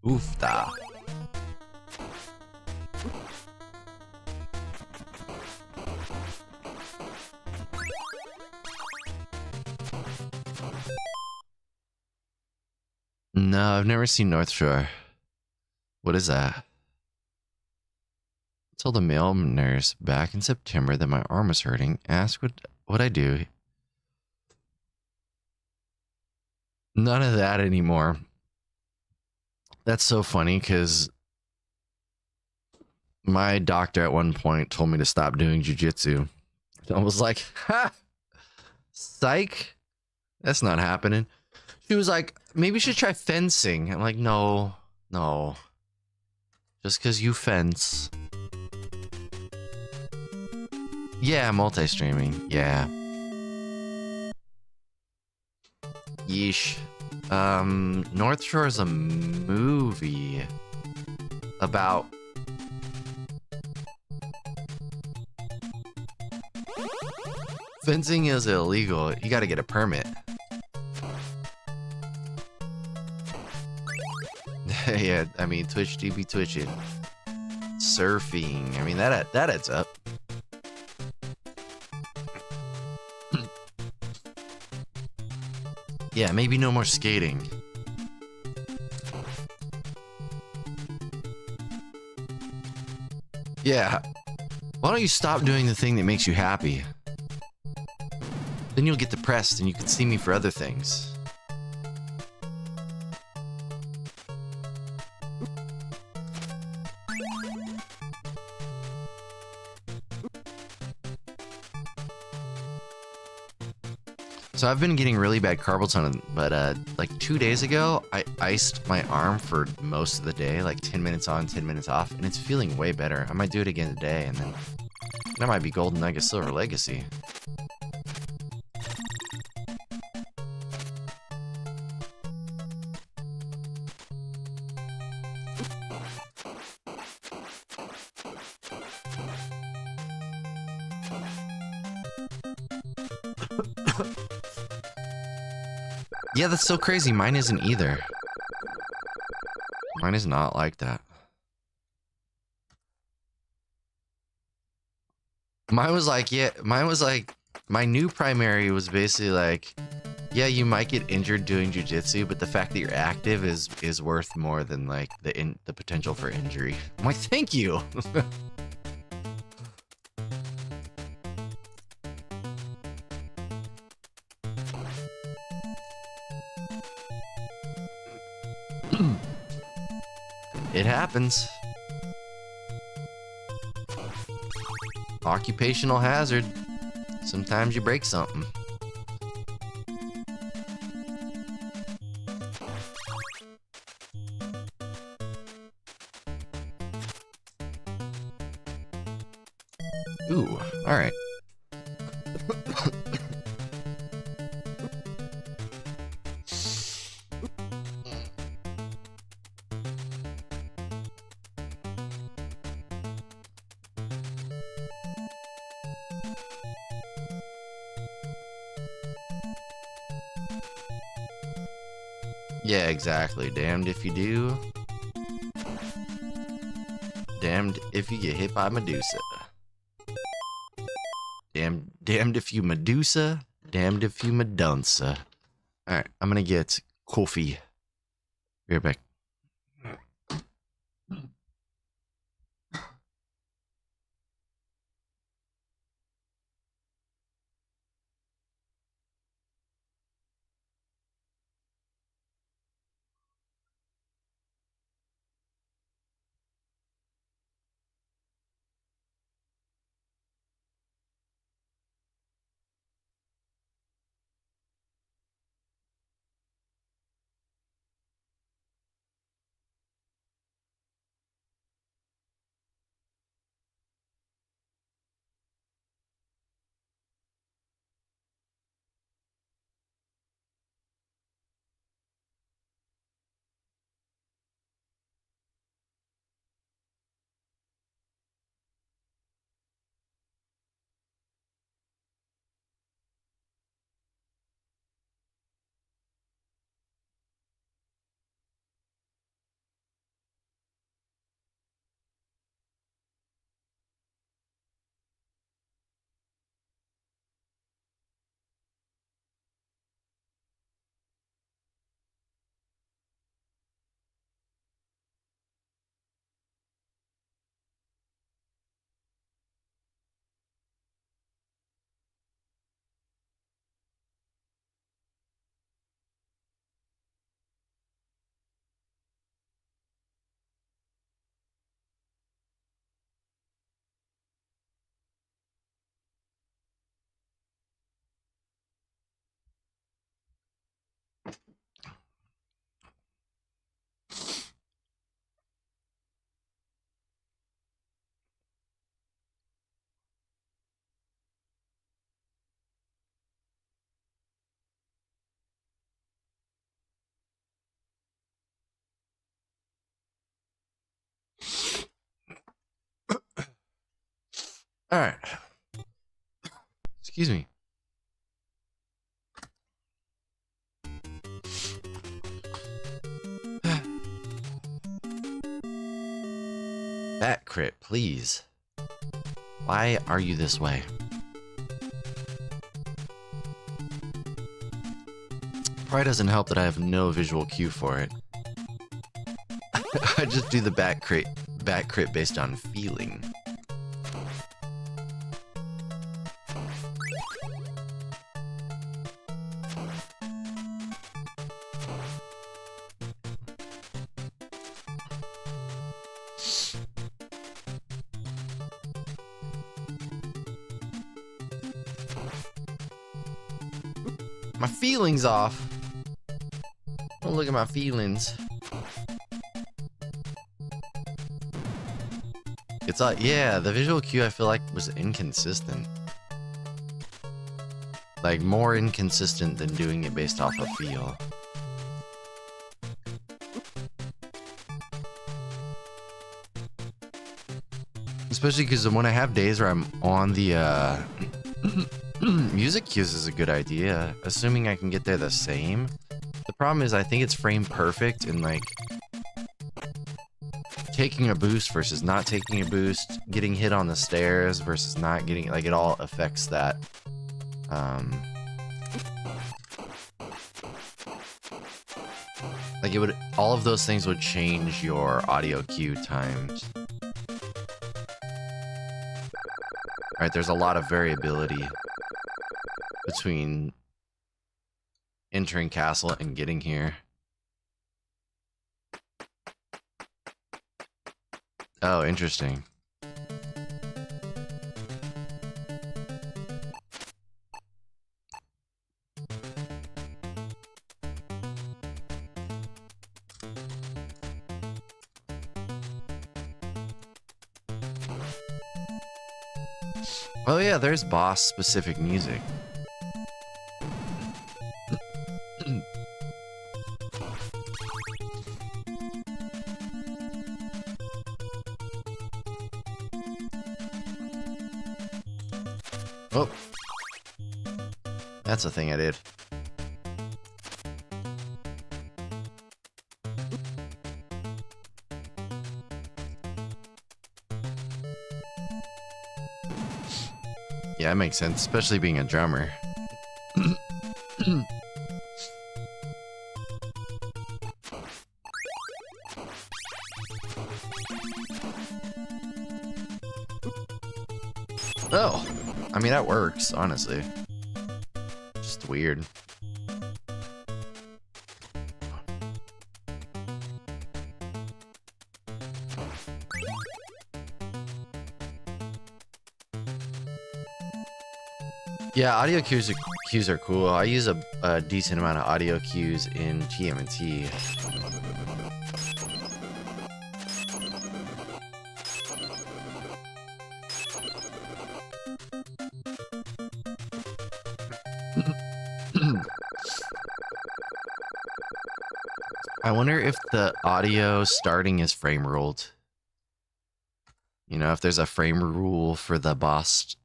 Oofta. No, I've never seen North Shore. What is that? I told the male nurse back in September that my arm was hurting. Asked what I do. None of that anymore. That's so funny because my doctor at one point told me to stop doing jujitsu. I was like, ha, psych, that's not happening. She was like, maybe you should try fencing. I'm like, no, no. Just because you fence. Yeah, multi-streaming. Yeah. Yeesh. North Shore is a movie about fencing is illegal. You gotta get a permit. Yeah, I mean, Twitch do be twitching. Surfing. I mean, that adds up. Yeah, maybe no more skating. Yeah. Why don't you stop doing the thing that makes you happy? Then you'll get depressed and you can see me for other things. So I've been getting really bad carpal tunnel, but like 2 days ago, I iced my arm for most of the day, like 10 minutes on, 10 minutes off, and it's feeling way better. I might do it again today, and then that might be Golden Nugget Silver Legacy. Yeah, that's so crazy. Mine isn't either. Mine is not like that. Mine was like, yeah, mine was like, my new primary was basically like, yeah, you might get injured doing jujitsu, but the fact that you're active is worth more than like the potential for injury. I'm like, thank you. It happens. Occupational hazard. Sometimes you break something. Ooh, all right. Yeah, exactly. Damned if you do. Damned if you get hit by Medusa. Damned if you Medusa. Damned if you Medunsa. Alright, I'm gonna get coffee. Be right back. All right. Excuse me. Bat crit, please. Why are you this way? Probably doesn't help that I have no visual cue for it. I just do the bat crit based on feeling. My feelings off. Don't look at my feelings. It's like, yeah, the visual cue I feel like was inconsistent. Like more inconsistent than doing it based off of feel. Especially because when I have days where I'm on the music cues is a good idea, assuming I can get there the same. The problem is I think it's frame perfect and like taking a boost versus not taking a boost, getting hit on the stairs versus not getting, like it all affects that. Like it would, all of those things would change your audio cue times. Alright, there's a lot of variability between entering castle and getting here. Oh, interesting. Oh yeah, there's boss-specific music. Oh. That's a thing I did. Yeah, that makes sense, especially being a drummer. Oh, I mean, that works, honestly. Just weird. Yeah, audio cues are cool. I use a decent amount of audio cues in TMNT. I wonder if the audio starting is frame ruled. You know, if there's a frame rule for the boss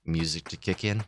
music to kick in.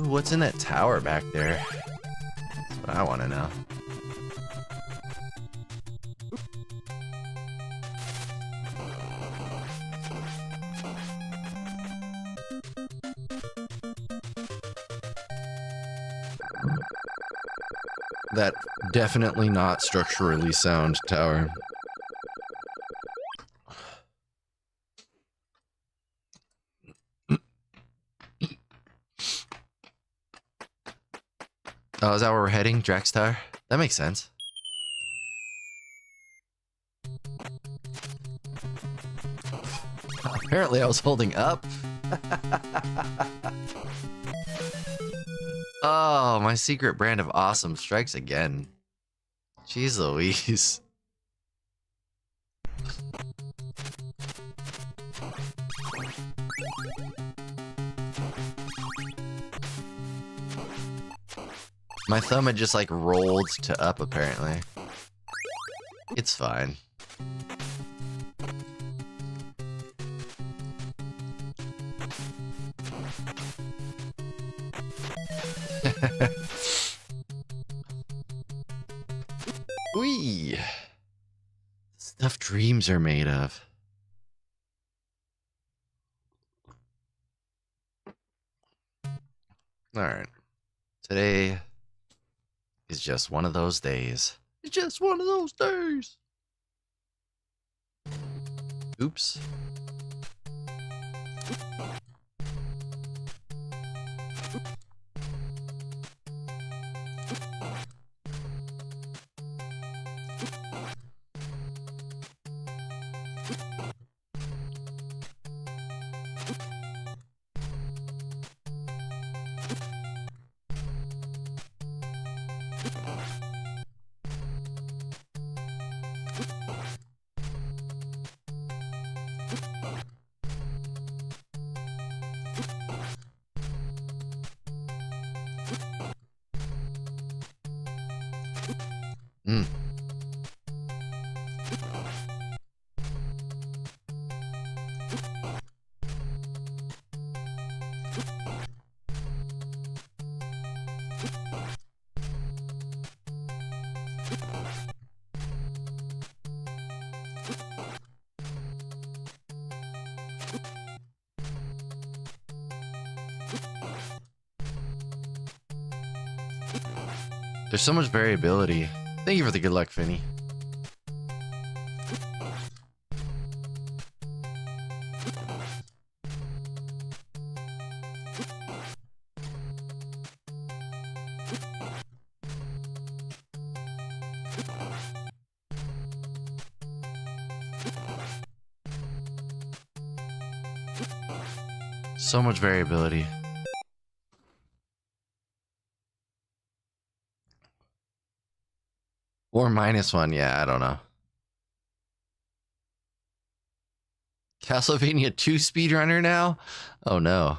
What's in that tower back there? That's what I want to know. That definitely not structurally sound tower. Oh, is that where we're heading? Drax Tower? That makes sense. Apparently I was holding up. Oh, my secret brand of awesome strikes again. Jeez Louise. My thumb had just like rolled to up apparently. It's fine. Whee! Stuff dreams are made of. Alright. Today is just one of those days. It's just one of those days. Oops. There's so much variability. Thank you for the good luck, Finny. So much variability. Or -1, yeah, I don't know. Castlevania 2 speedrunner now? Oh no.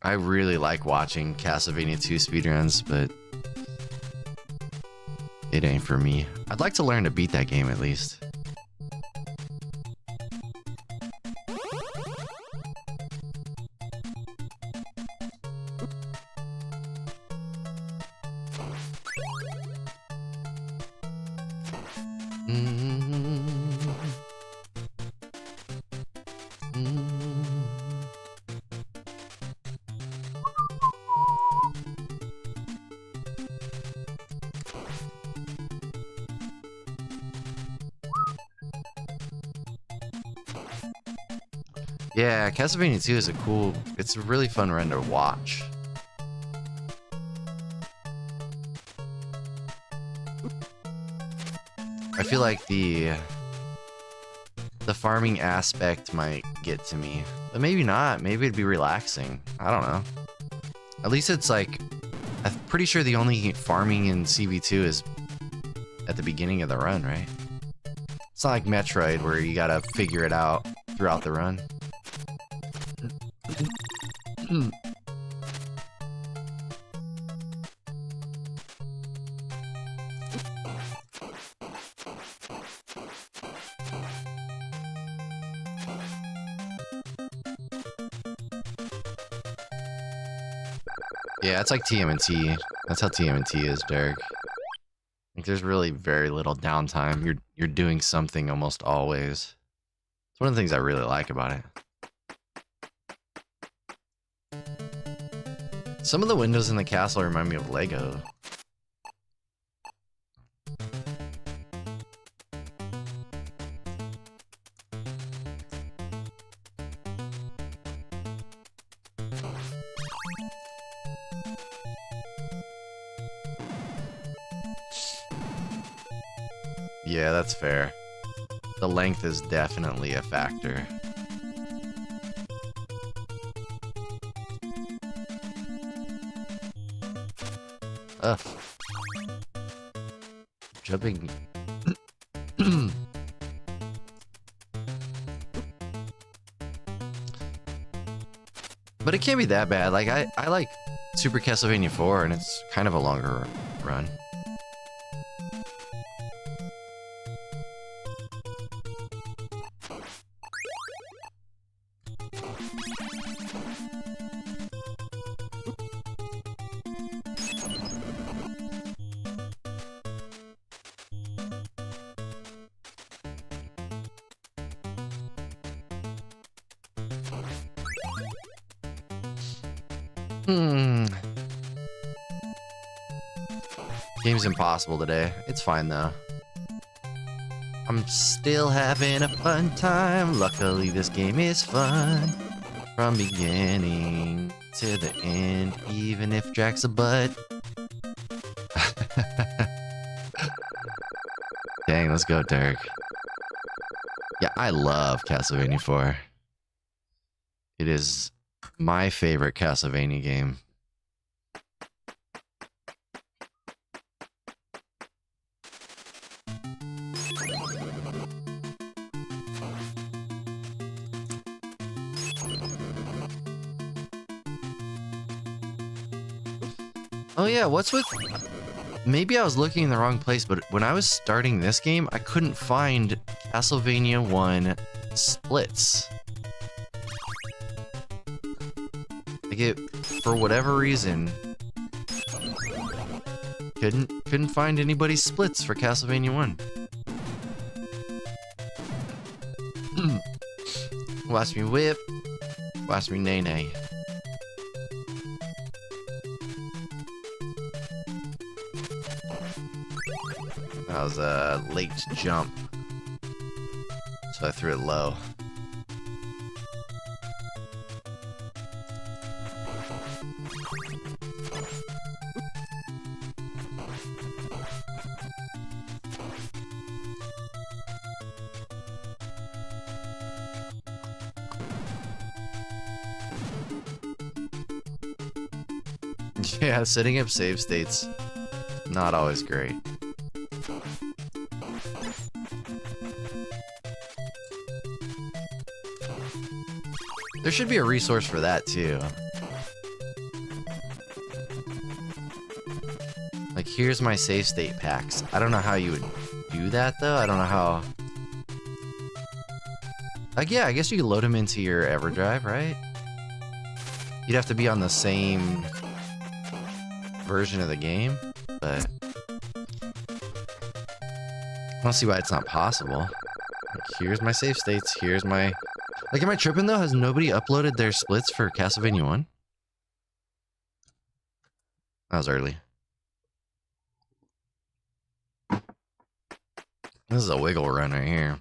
I really like watching Castlevania 2 speedruns, but it ain't for me. I'd like to learn to beat that game at least. Yeah, Castlevania 2 is it's a really fun run to watch. I feel like the farming aspect might get to me, but maybe not. Maybe it'd be relaxing. I don't know. At least it's like, I'm pretty sure the only farming in CV2 is at the beginning of the run, right? It's not like Metroid where you gotta figure it out throughout the run. Yeah, it's like TMNT. That's how TMNT is, Derek. Like, there's really very little downtime. You're doing something almost always. It's one of the things I really like about it. Some of the windows in the castle remind me of Lego. Yeah, that's fair. The length is definitely a factor. Ugh. Jumping. But it can't be that bad. Like, I like Super Castlevania 4, and it's kind of a longer run. Game's impossible today. It's fine though. I'm still having a fun time. Luckily this game is fun. From beginning to the end, even if Jack's a butt. Dang, let's go, Derek. Yeah, I love Castlevania 4. It is my favorite Castlevania game. Oh yeah, what's with... Maybe I was looking in the wrong place, but when I was starting this game, I couldn't find Castlevania 1 splits. Like it, for whatever reason, couldn't find anybody's splits for Castlevania 1. Watch me whip, watch me nay nay. That was a late jump, so I threw it low. Yeah, setting up save states, not always great. There should be a resource for that too. Like, here's my save state packs. I don't know how you would do that though. I don't know how. Like, yeah, I guess you could load them into your EverDrive, right? You'd have to be on the same version of the game, but I don't see why it's not possible. Like, here's my save states. Here's my... Like, am I tripping though? Has nobody uploaded their splits for Castlevania 1? That was early. This is a wiggle run right here.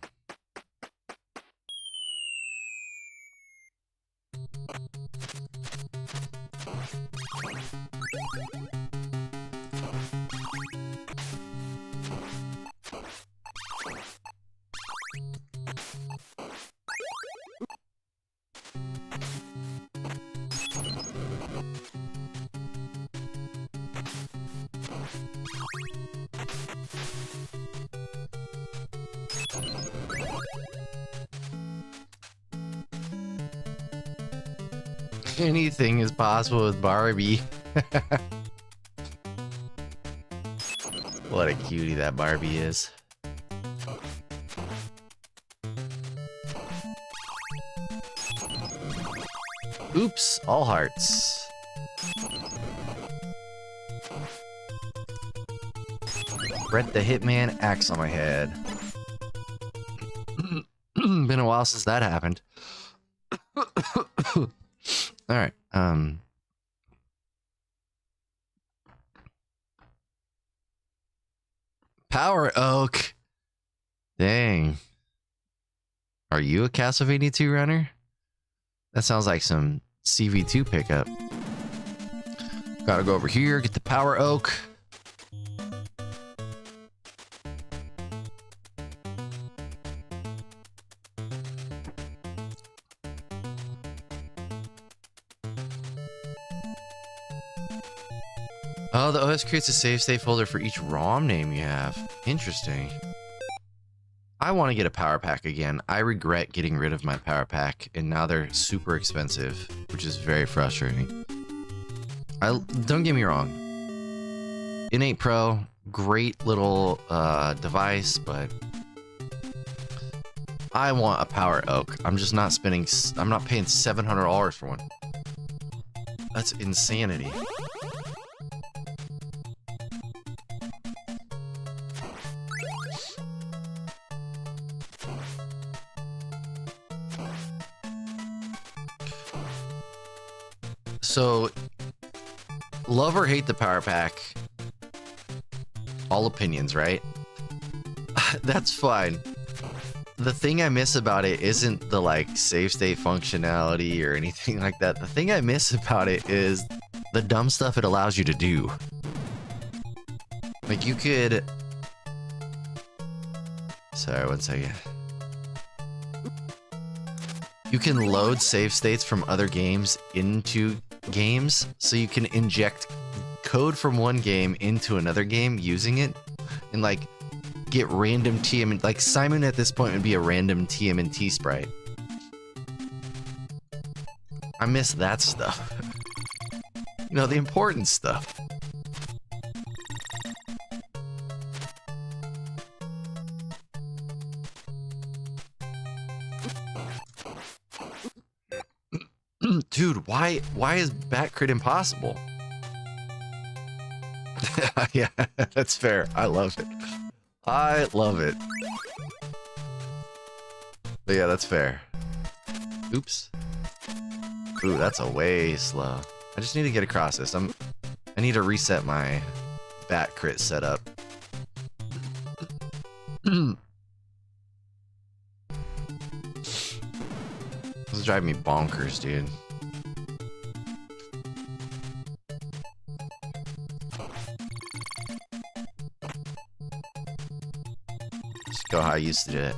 Anything is possible with Barbie. What a cutie that Barbie is. Oops, all hearts. Brett the Hitman axe on my head. Been a while since that happened. Alright, Power Oak. Dang. Are you a Castlevania 2 runner? That sounds like some CV2 pickup. Gotta go over here, get the Power Oak. Oh, the OS creates a save state folder for each ROM name you have. Interesting. I want to get a power pack again. I regret getting rid of my power pack, and now they're super expensive, which is very frustrating. Don't get me wrong. N8 Pro, great little device, but I want a Power Oak. I'm just not spending. I'm not paying $700 for one. That's insanity. So, love or hate the power pack, all opinions, right? That's fine. The thing I miss about it isn't the like save state functionality or anything like that. The thing I miss about it is the dumb stuff it allows you to do. Like you could... Sorry, one second. You can load save states from other games into games, so you can inject code from one game into another game using it, and like get random TM. Like Simon at this point would be a random TMNT sprite. I miss that stuff. You know, the important stuff. Dude, why is Batcrit impossible? Yeah, that's fair. I love it. I love it. But yeah, that's fair. Oops. Ooh, that's a way slow. I just need to get across this. I need to reset my Batcrit setup. This is driving me bonkers, dude. Just go how I used to do it.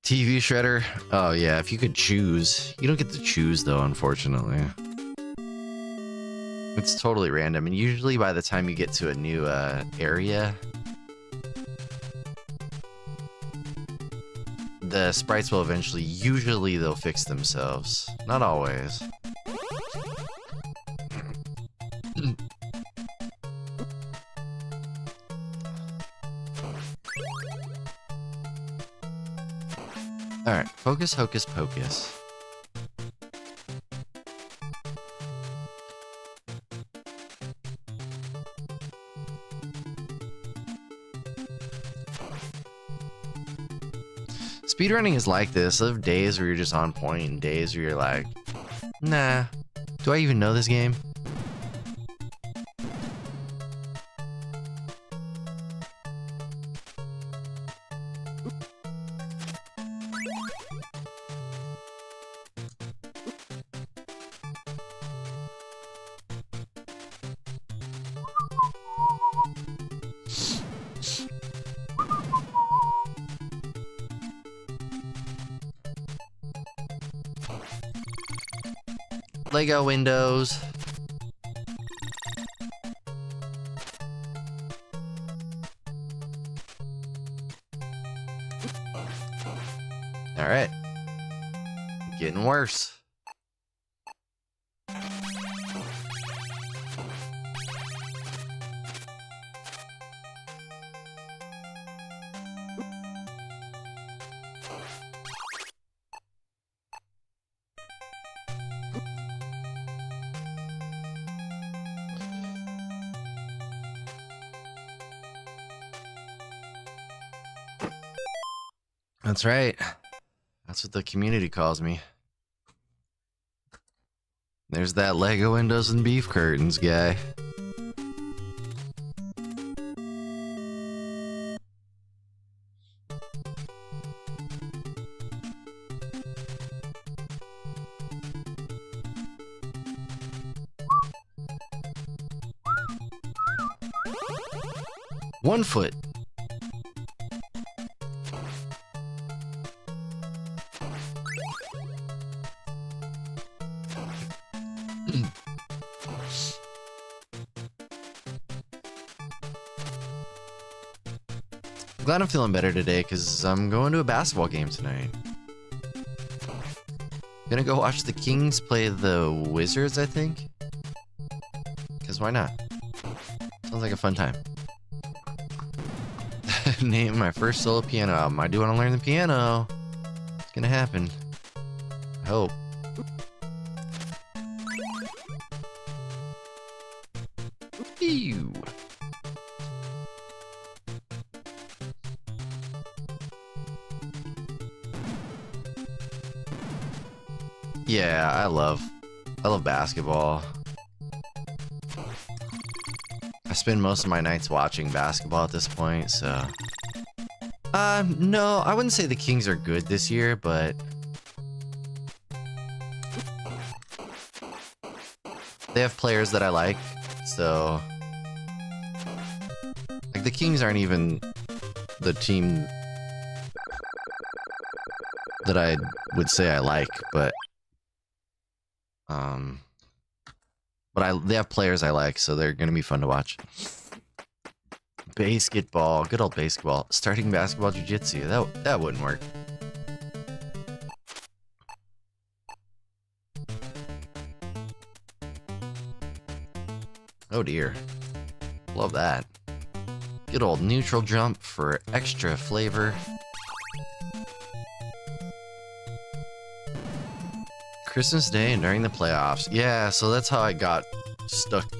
TV shredder. Oh yeah, if you could choose. You don't get to choose though, unfortunately. It's totally random, and usually by the time you get to a new area, the sprites will usually they'll fix themselves. Not always. Alright, focus, hocus pocus. Speedrunning is like this. There are days where you're just on point and days where you're like, nah, do I even know this game? Lego windows. All right. Getting worse. That's right. That's what the community calls me. There's that Lego windows and beef curtains guy. One foot. I'm glad I'm feeling better today because I'm going to a basketball game tonight. Gonna go watch the Kings play the Wizards, I think. Because why not? Sounds like a fun time. Name my first solo piano album. I do want to learn the piano. It's gonna happen. I hope. Ew. Yeah, I love basketball. I spend most of my nights watching basketball at this point, so... no, I wouldn't say the Kings are good this year, but... they have players that I like, so... like, the Kings aren't even the team that I would say I like, but... they have players I like, so they're gonna be fun to watch. Basketball, good old basketball. Starting basketball jiu-jitsu, that wouldn't work. Oh dear, love that. Good old neutral jump for extra flavor. Christmas Day and during the playoffs. Yeah, so that's how I got stuck.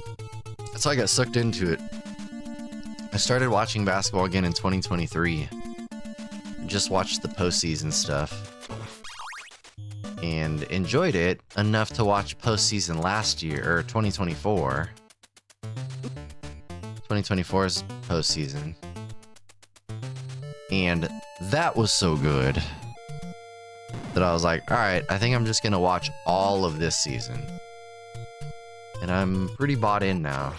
That's how I got sucked into it. I started watching basketball again in 2023. Just watched the postseason stuff. And enjoyed it enough to watch postseason last year, or 2024. 2024's postseason. And that was so good that I was like, alright, I think I'm just gonna watch all of this season. And I'm pretty bought in now.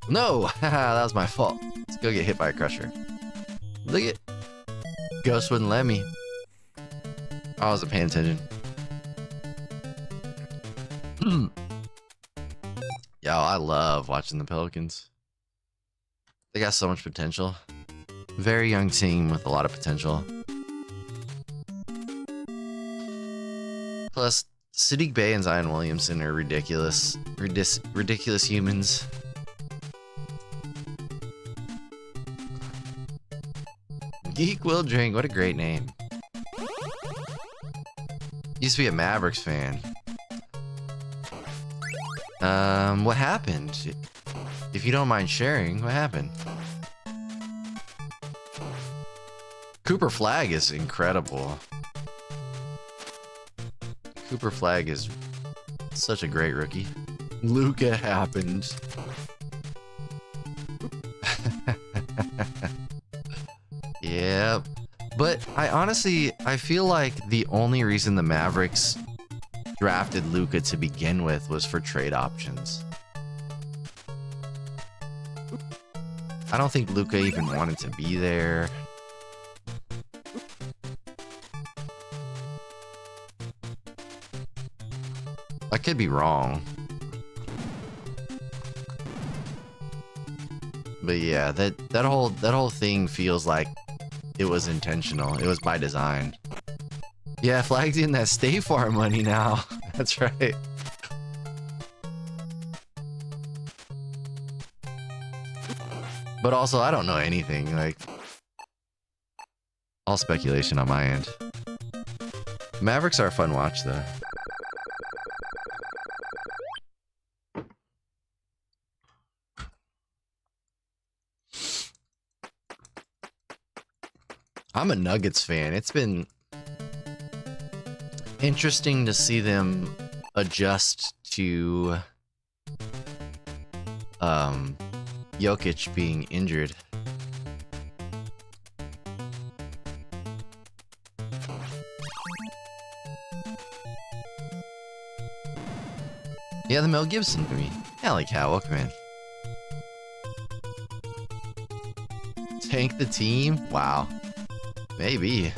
No! Haha, that was my fault. Let's go get hit by a crusher. Look at... Ghost wouldn't let me. I wasn't paying attention. Yo, I love watching the Pelicans. They got so much potential. Very young team with a lot of potential. Plus, Sadiq Bey and Zion Williamson are ridiculous. Ridiculous humans. Geek Will Drink, what a great name. Used to be a Mavericks fan. What happened? If you don't mind sharing, what happened? Cooper Flag is incredible. Cooper Flag is such a great rookie. Luka happened. Yep. But I feel like the only reason the Mavericks drafted Luka to begin with was for trade options. I don't think Luka even wanted to be there. I could be wrong. But yeah, that whole thing feels like it was intentional. It was by design. Yeah, Flag's in that State Farm money now. That's right. But also, I don't know anything. Like, all speculation on my end. Mavericks are a fun watch, though. I'm a Nuggets fan. It's been interesting to see them adjust to Jokic being injured. Yeah, the Mel Gibson movie. Alley Cow, welcome in. Tank the team? Wow. Maybe.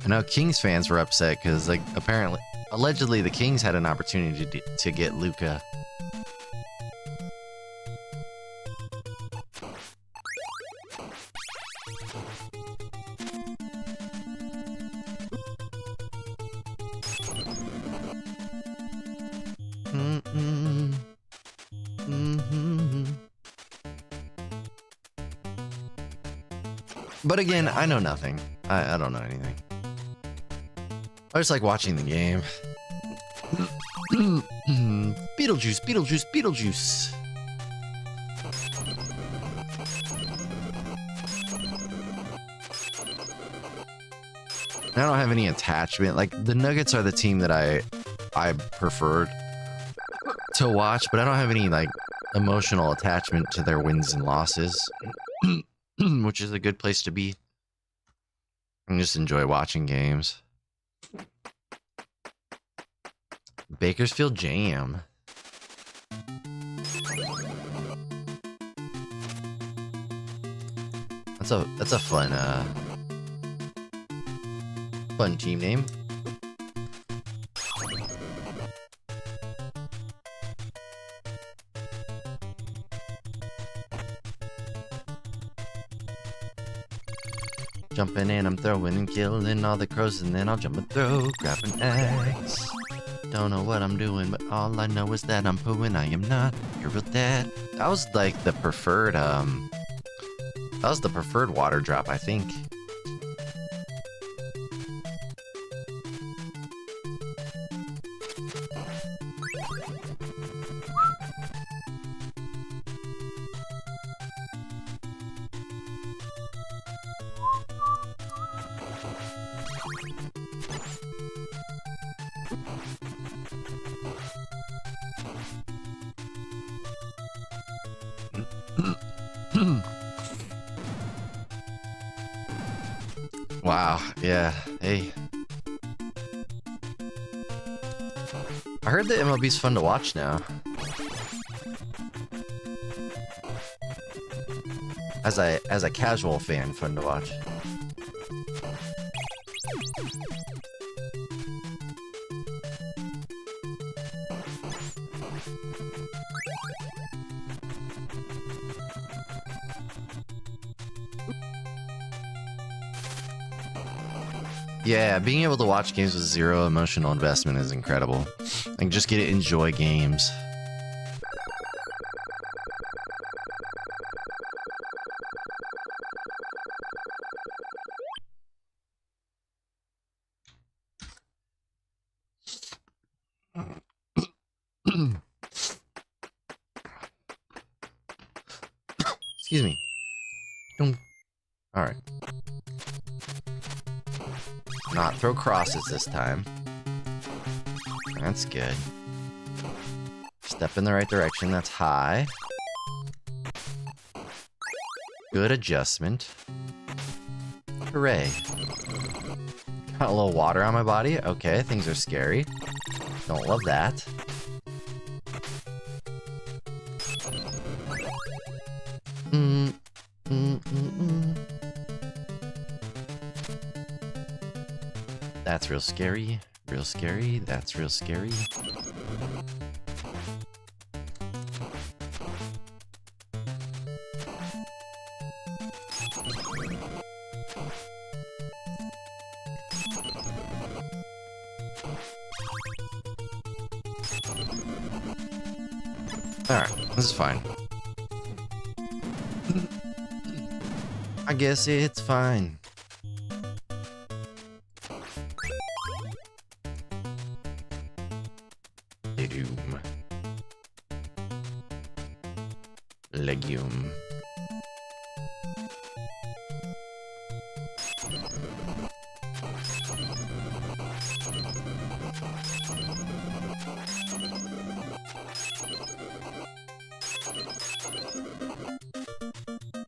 I know Kings fans were upset because, like, allegedly the Kings had an opportunity to get Luka. But again, I know nothing. I don't know anything. I just like watching the game. Beetlejuice, Beetlejuice, Beetlejuice. I don't have any attachment. Like, the Nuggets are the team that I preferred to watch, but I don't have any, like, emotional attachment to their wins and losses. Which is a good place to be. And just enjoy watching games. Bakersfield Jam. That's a fun fun team name. Jumping in, I'm throwing and killing all the crows, and then I'll jump and throw, grab an axe. Don't know what I'm doing, but all I know is that I'm pooing. I am not your real dad. That was like the preferred, water drop, I think. Wow, yeah, hey. I heard that MLB's fun to watch now. As a casual fan, fun to watch. Yeah, being able to watch games with zero emotional investment is incredible. Like, just get to enjoy games. Excuse me. All right. Not throw crosses this time. That's good. Step in the right direction. That's high. Good adjustment. Hooray. Got a little water on my body. Okay, things are scary. Don't love that. That's real scary. Real scary. That's real scary. Alright, this is fine. I guess it's fine. Legume. Legume.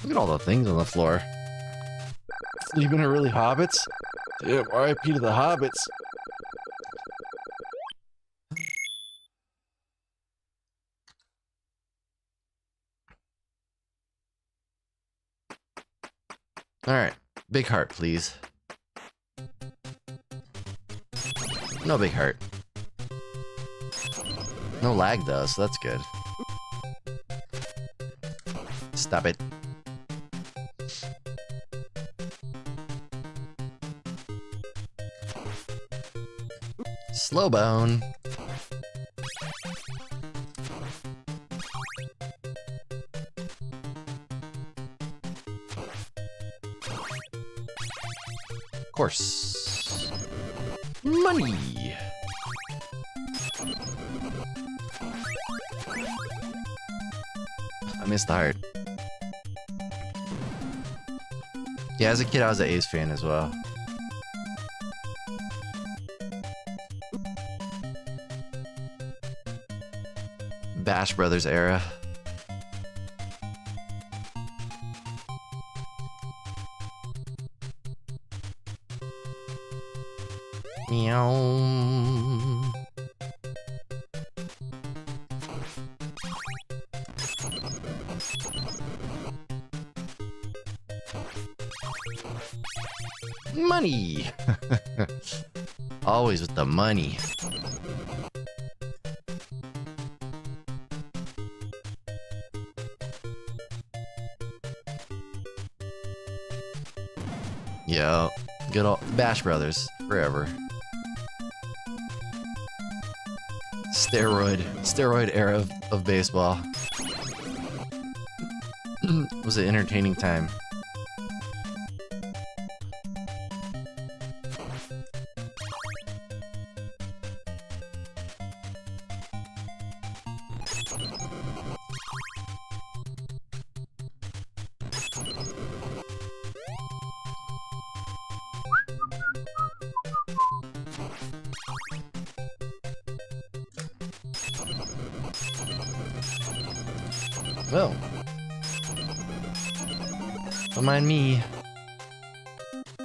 Look at all the things on the floor. Sleeping are really hobbits? Damn, RIP to the hobbits. Alright, big heart, please. No big heart. No lag though, so that's good. Stop it. Slow bone. Of course. Money. I missed the heart. Yeah, as a kid, I was an Ace fan as well. Bash Brothers era. Meow. Money. Always with the money. Yo, good old Bash Brothers forever. Steroid era of baseball. It was an entertaining time. Well, don't mind me.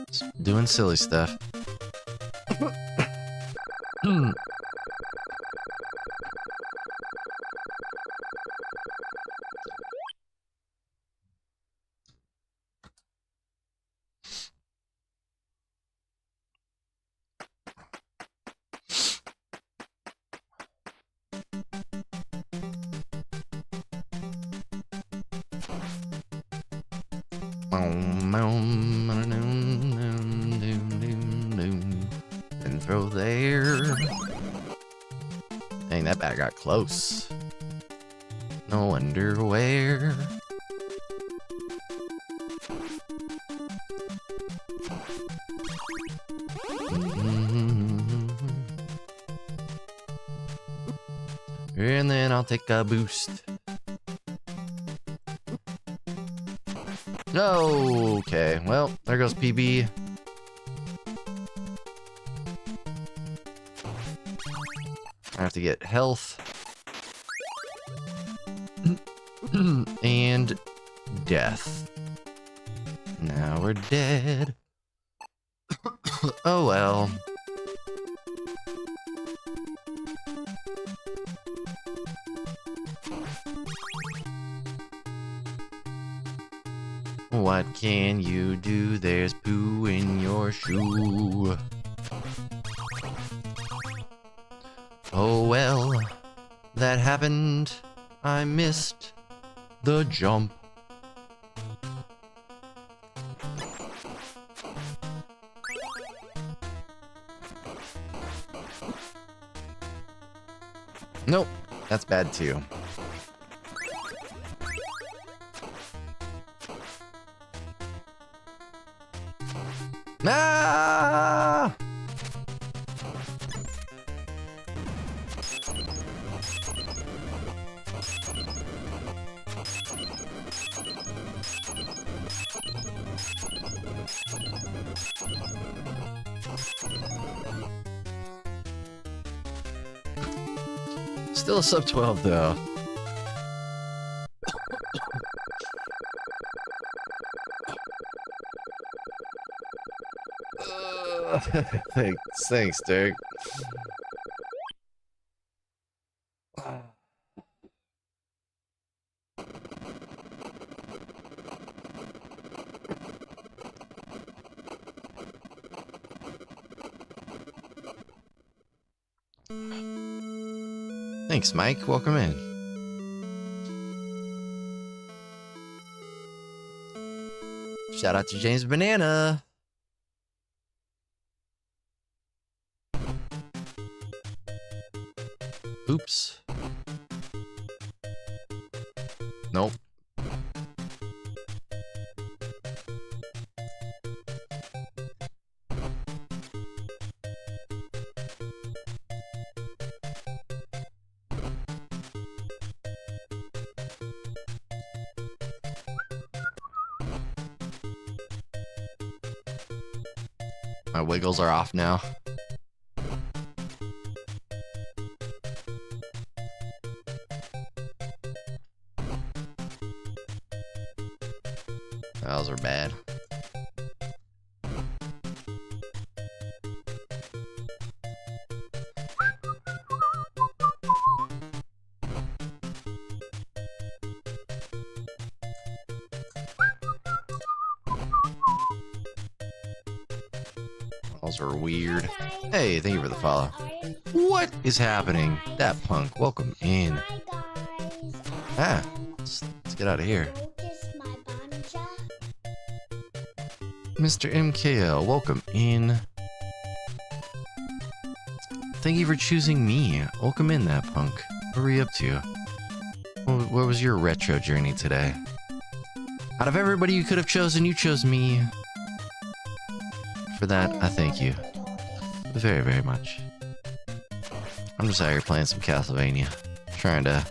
Just doing silly stuff. And throw there. Dang, that bat got close. No wonder where. And then I'll take a boost. Okay, well, there goes PB. I have to get health. And death. Now we're dead. Oh well. What can you do? There's poo in your shoe. Oh well, that happened. I missed the jump. Nope, that's bad too. Ah! Still a sub 12 though. Thanks, Derek. Thanks, Mike. Welcome in. Shout out to James Banana. Oops. Nope. My wiggles are off now. Those are bad. Those are weird. Hey, thank you for the follow. What is happening? That punk, welcome in. Ah, let's get out of here. Mr. MKL, welcome in. Thank you for choosing me. Welcome in, that punk. What were you up to? What was your retro journey today? Out of everybody you could have chosen, you chose me. For that, I thank you. Very, very much. I'm just out here playing some Castlevania. Trying to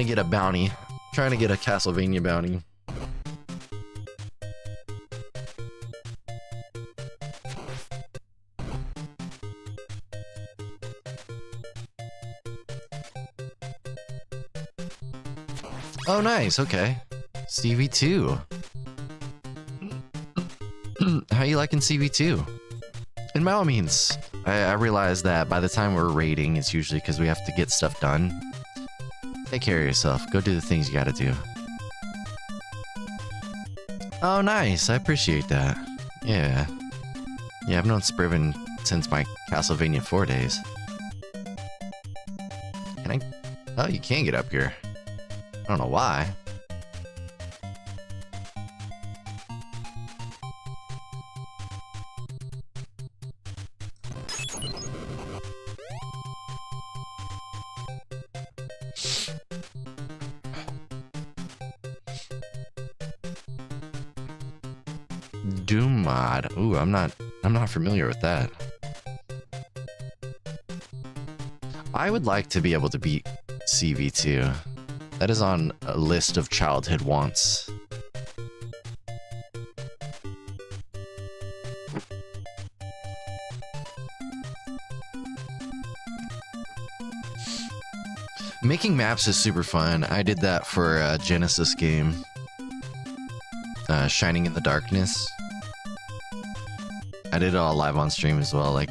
get a bounty. Trying to get a Castlevania bounty. Oh, nice. Okay. CV2. How you liking CV2? And by all means, I realize that by the time we're raiding, it's usually because we have to get stuff done. Take care of yourself. Go do the things you gotta do. Oh, nice. I appreciate that. Yeah. Yeah, I've known Spriven since my Castlevania 4 days. Can I? Oh, you can get up here. I don't know why. Doom mod. Ooh, I'm not familiar with that. I would like to be able to beat CV2. That is on a list of childhood wants. Making maps is super fun. I did that for a Genesis game. Shining in the Darkness. I did it all live on stream as well. Like,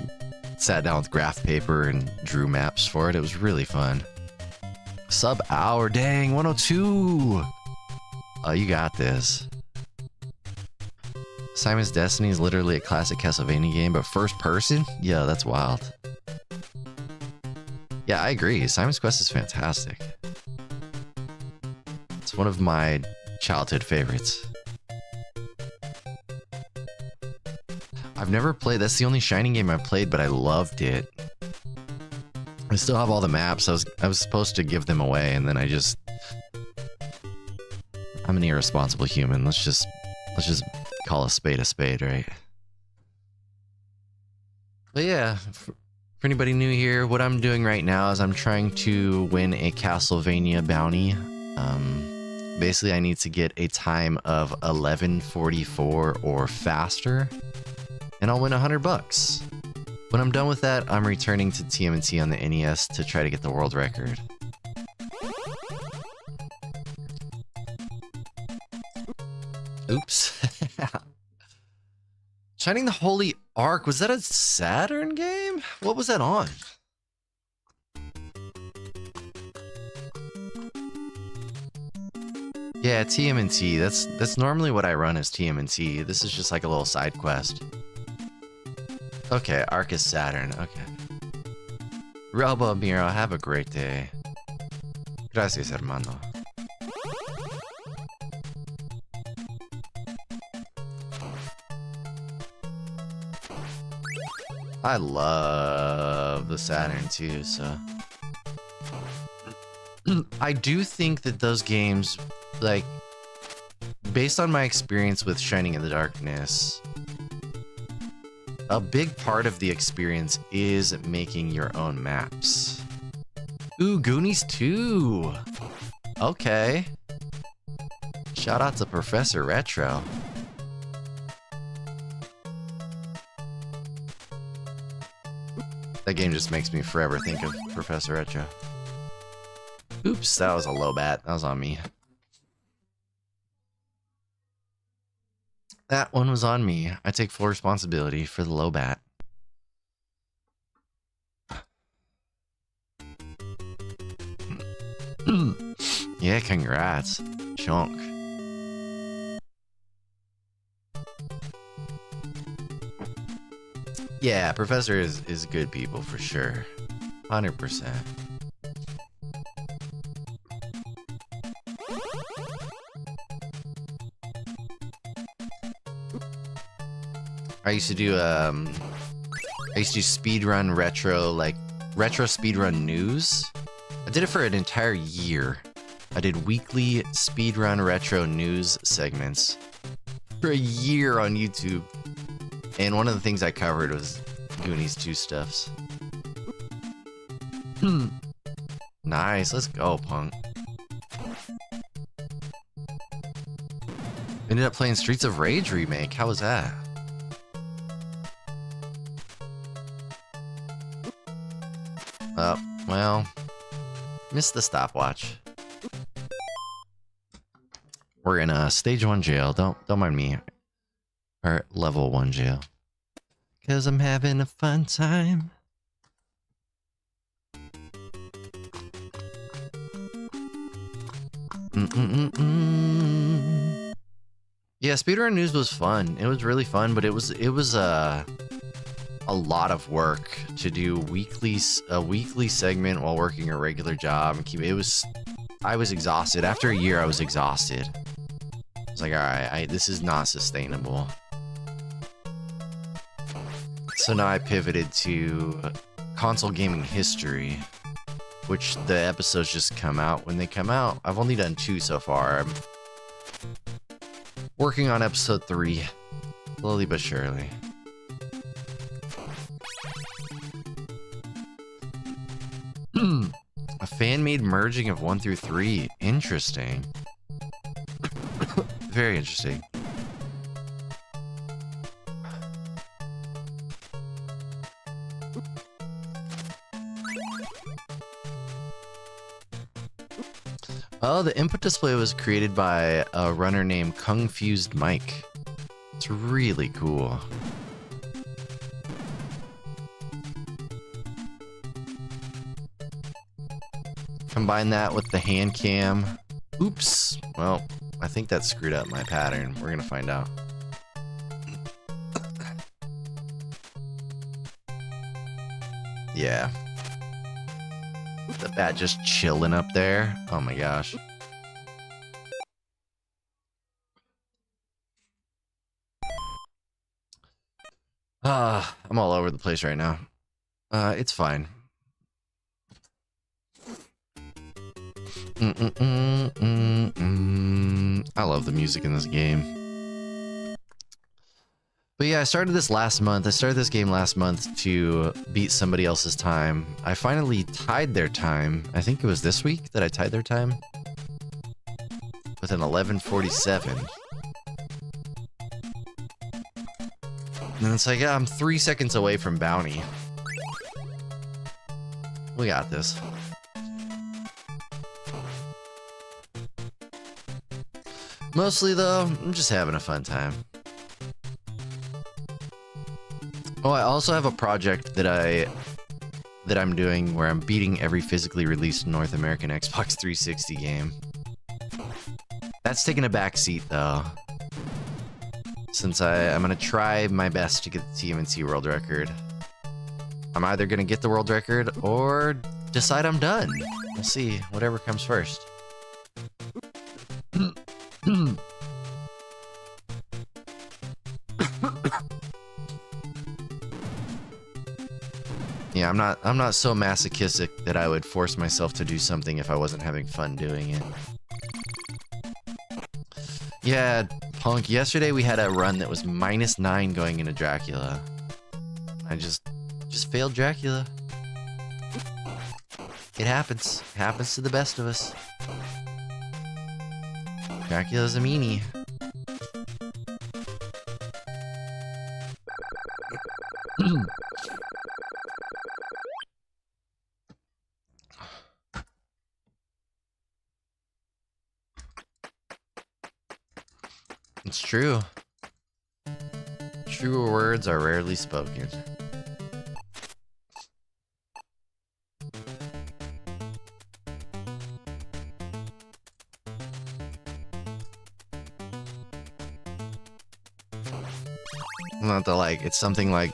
sat down with graph paper and drew maps for it. It was really fun. Sub hour, dang, 102. Oh, you got this. Simon's Destiny is literally a classic Castlevania game, but first person? Yeah, that's wild. Yeah, I agree. Simon's Quest is fantastic. It's one of my childhood favorites. I've never played, that's the only Shining game I've played, but I loved it. I still have all the maps. I was supposed to give them away, and then I'm an irresponsible human. Let's just call a spade, right? But yeah, for anybody new here, what I'm doing right now is I'm trying to win a Castlevania bounty. Basically, I need to get a time of 11:44 or faster, and I'll win $100. When I'm done with that, I'm returning to TMNT on the NES to try to get the world record. Oops. Shining the Holy Ark, was that a Saturn game? What was that on? Yeah, TMNT. That's normally what I run as TMNT. This is just like a little side quest. Okay, Ark is Saturn. Okay. Robo Miro, have a great day. Gracias, hermano. I love the Saturn too, so. I do think that those games, like, based on my experience with Shining in the Darkness, a big part of the experience is making your own maps. Ooh, Goonies 2! Okay. Shout out to Professor Retro. That game just makes me forever think of Professor Retro. Oops, that was a low bat. That was on me. That one was on me. I take full responsibility for the low bat. Yeah, congrats. Chunk. Yeah, Professor is good people for sure. 100%. I used to do speedrun retro, like retro speedrun news. I did it for an entire year. I did weekly speedrun retro news segments for a year on YouTube. And one of the things I covered was Goonies 2 stuffs. Nice, let's go, punk. Ended up playing Streets of Rage remake. How was that? Oh, well, missed the stopwatch. We're in stage 1 jail. Don't mind me. Or level 1 jail. 'Cause I'm having a fun time. Yeah, speedrun news was fun. It was really fun, but it was a lot of work to do a weekly segment while working a regular job and keep it. I was exhausted. After a year, I was exhausted. I was like, all right, this is not sustainable. So now I pivoted to console gaming history, which the episodes just come out when they come out. I've only done 2 so far. I'm working on episode 3, slowly but surely. A fan-made merging of 1 through 3. Interesting. Very interesting. Oh, the input display was created by a runner named Confused Mike. It's really cool. Combine that with the hand cam. Oops. Well, I think that screwed up my pattern. We're gonna find out. Yeah. the bat just chilling up there. Oh my gosh. I'm all over the place right now. It's fine. I love the music in this game. But yeah, I started this last month. I started this game last month to beat somebody else's time. I finally tied their time. I think it was this week that I tied their time. With an 11:47. And it's like, yeah, I'm 3 seconds away from bounty. We got this. Mostly though, I'm just having a fun time. Oh, I also have a project that I'm doing where I'm beating every physically released North American Xbox 360 game. That's taking a backseat though, since I'm gonna try my best to get the TMNT world record. I'm either gonna get the world record or decide I'm done. We'll see, whatever comes first. Yeah, I'm not so masochistic that I would force myself to do something if I wasn't having fun doing it. Yeah, Punk, yesterday we had a run that was -9 going into Dracula. I just failed Dracula. It happens. It happens to the best of us. Dracula's a meanie. It's true. Truer words are rarely spoken. Not the like, it's something like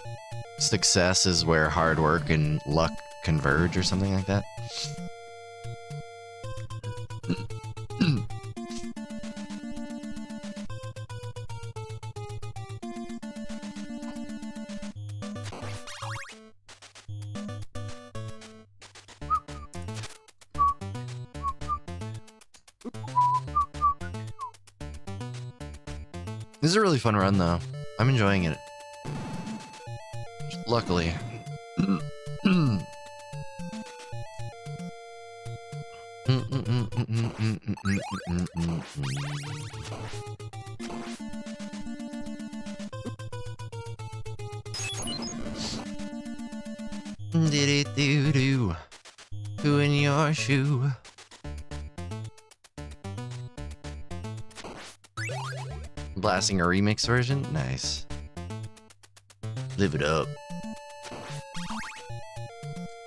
success is where hard work and luck converge or something like that. This is a really fun run though. I'm enjoying it. Luckily. Did it do who in your shoe? Blasting a remix version? Nice. Live it up.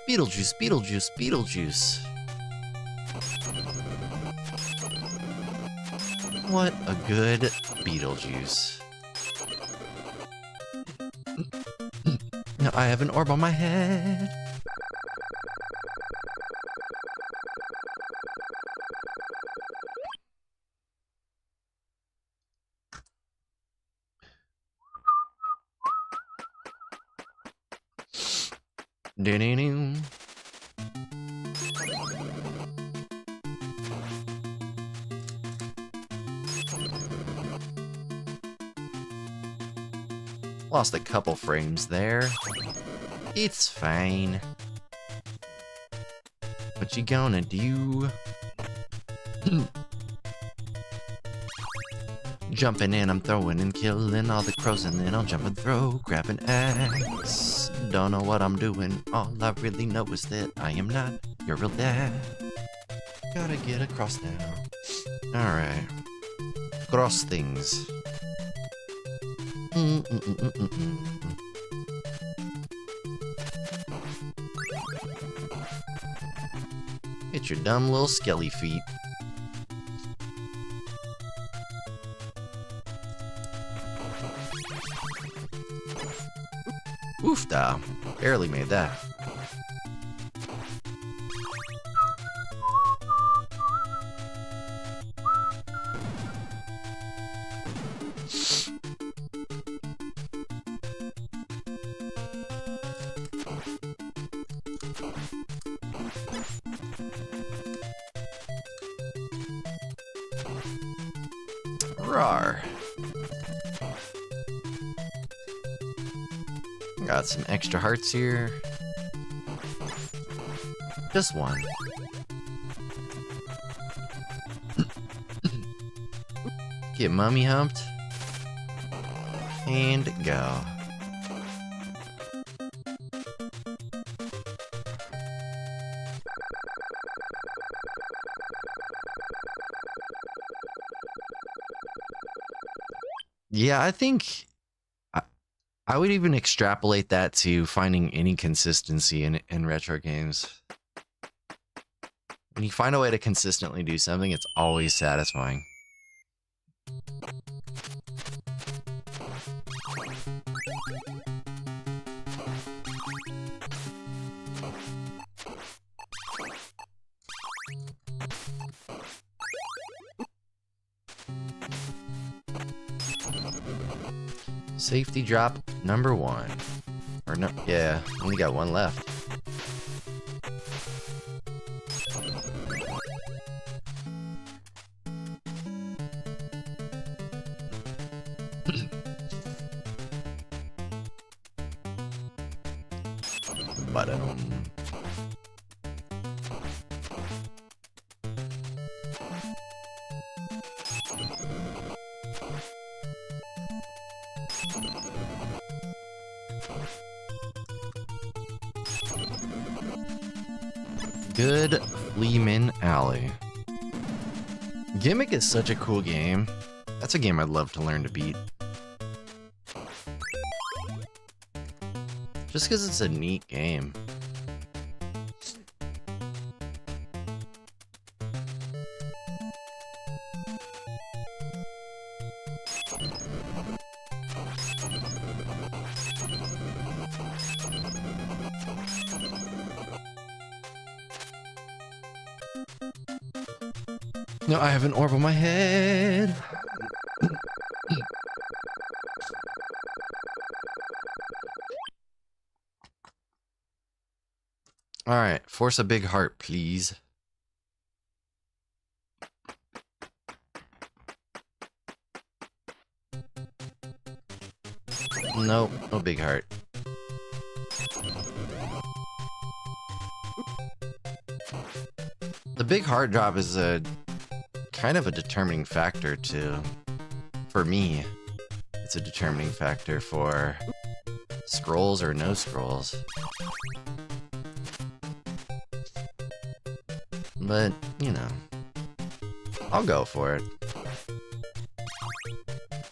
Beetlejuice, Beetlejuice, Beetlejuice. What a good Beetlejuice. Now I have an orb on my head. Do-do-do. Lost a couple frames there. It's fine. What you gonna do? Jumping in, I'm throwing and killing all the crows, and then I'll jump and throw, grab an axe. Don't know what I'm doing, all I really know is that I am not your real dad. Gotta get across now. Alright. Cross things. Hit your dumb little skelly feet. Oof da. Barely made that. Rawr. Got some extra hearts here. Just one. Get mummy humped. And go. Yeah, I think I would even extrapolate that to finding any consistency in retro games. When you find a way to consistently do something, it's always satisfying. Safety drop number 1. Or no, yeah, only got one left. Bottom. Good Fleeman Alley. Gimmick is such a cool game. That's a game I'd love to learn to beat. Just because it's a neat game. No, I have an orb on my head. All right, force a big heart, please. Nope, no big heart. The big heart drop is a kind of a determining factor for me. It's a determining factor for scrolls or no scrolls. But, you know, I'll go for it.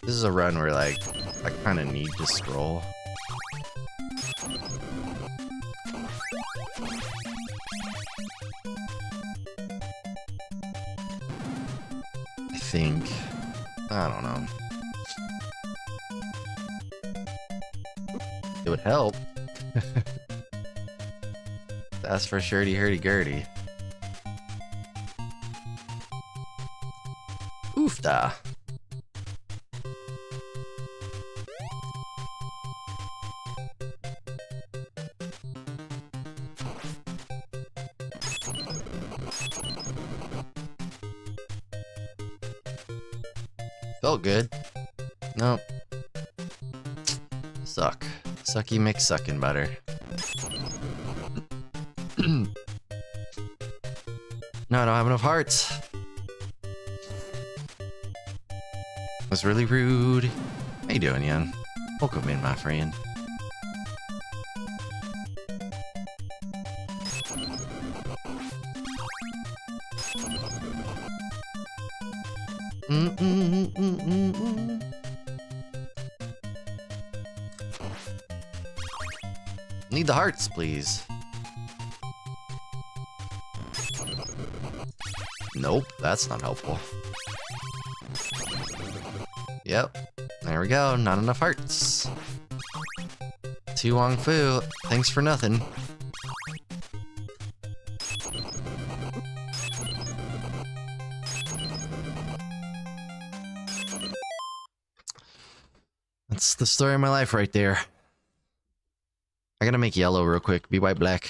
This is a run where, like, I kind of need to scroll. I think. I don't know. It would help. That's for shirty hurdy gurdy. Oofda. Felt good. Nope. Suck. Sucky McSuckin' butter. No, I don't have enough hearts. That's really rude. How you doing, Yan? Welcome in, my friend. Need the hearts, please. Nope, that's not helpful. Yep, there we go, not enough hearts. Tu Wong Fu, thanks for nothing. That's the story of my life right there. I gotta make yellow real quick, be white black.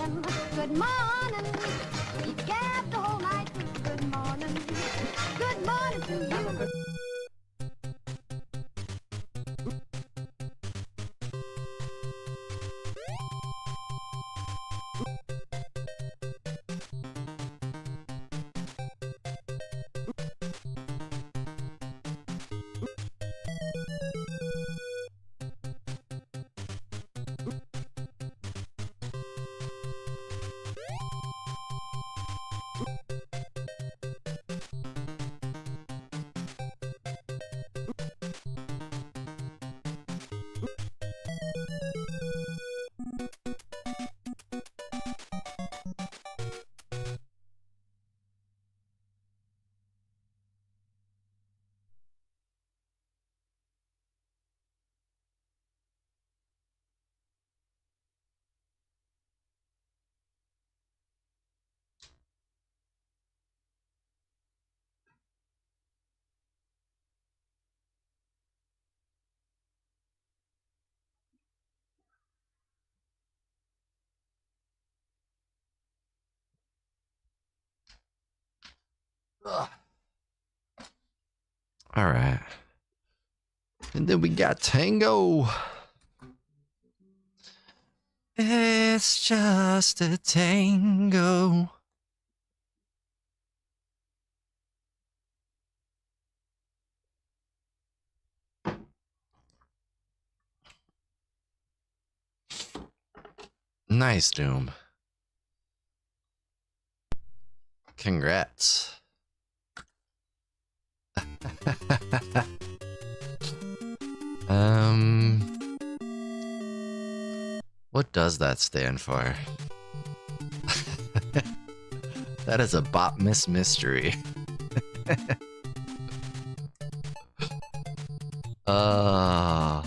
morning, good morning. We gabbed the whole night through. Good morning, good morning to you. Ugh. All right. And then we got Tango. It's just a tango. Nice, Doom. Congrats. What does that stand for? That is a bop miss mystery. That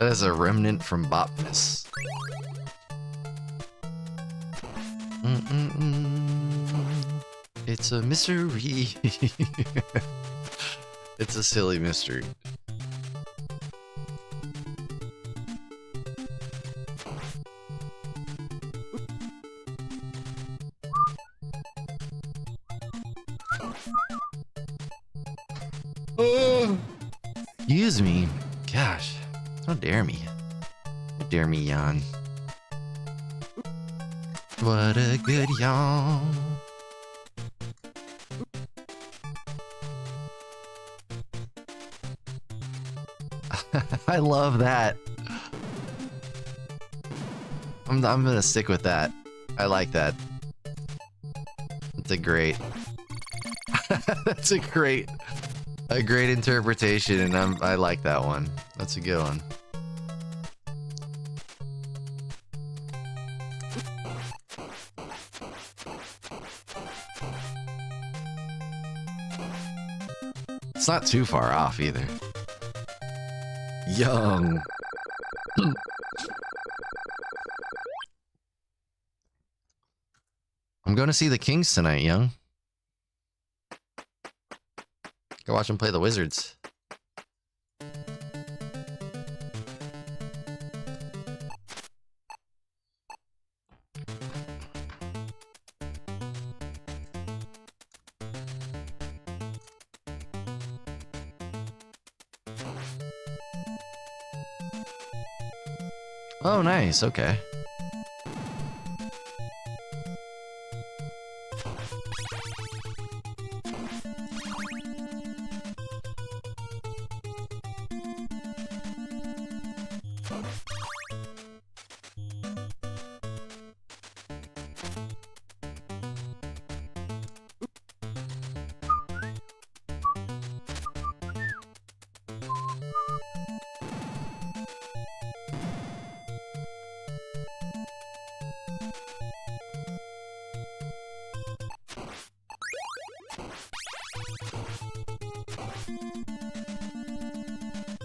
is a remnant from Bopness. It's a mystery. It's a silly mystery. Excuse me. Gosh, don't dare me. Don't dare me yawn. What a good yawn. I love that. I'm gonna stick with that. I like that. It's a great. That's a great interpretation, and I like that one. That's a good one. It's not too far off either. Young. I'm going to see the Kings tonight, Young. Go watch them play the Wizards. Oh, nice. Okay.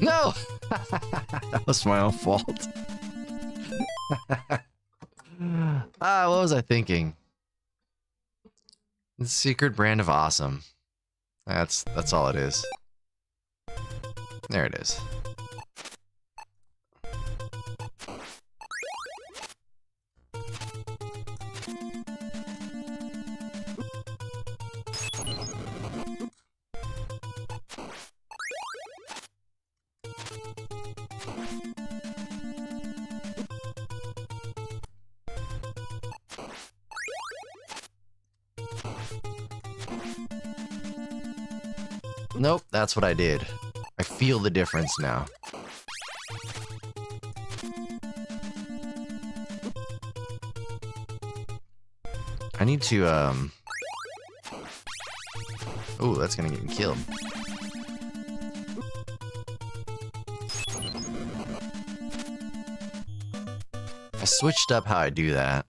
No! That was my own fault. What was I thinking? The secret brand of awesome. That's all it is. There it is. Nope, that's what I did. I feel the difference now. I need to, oh, that's gonna get me killed. I switched up how I do that.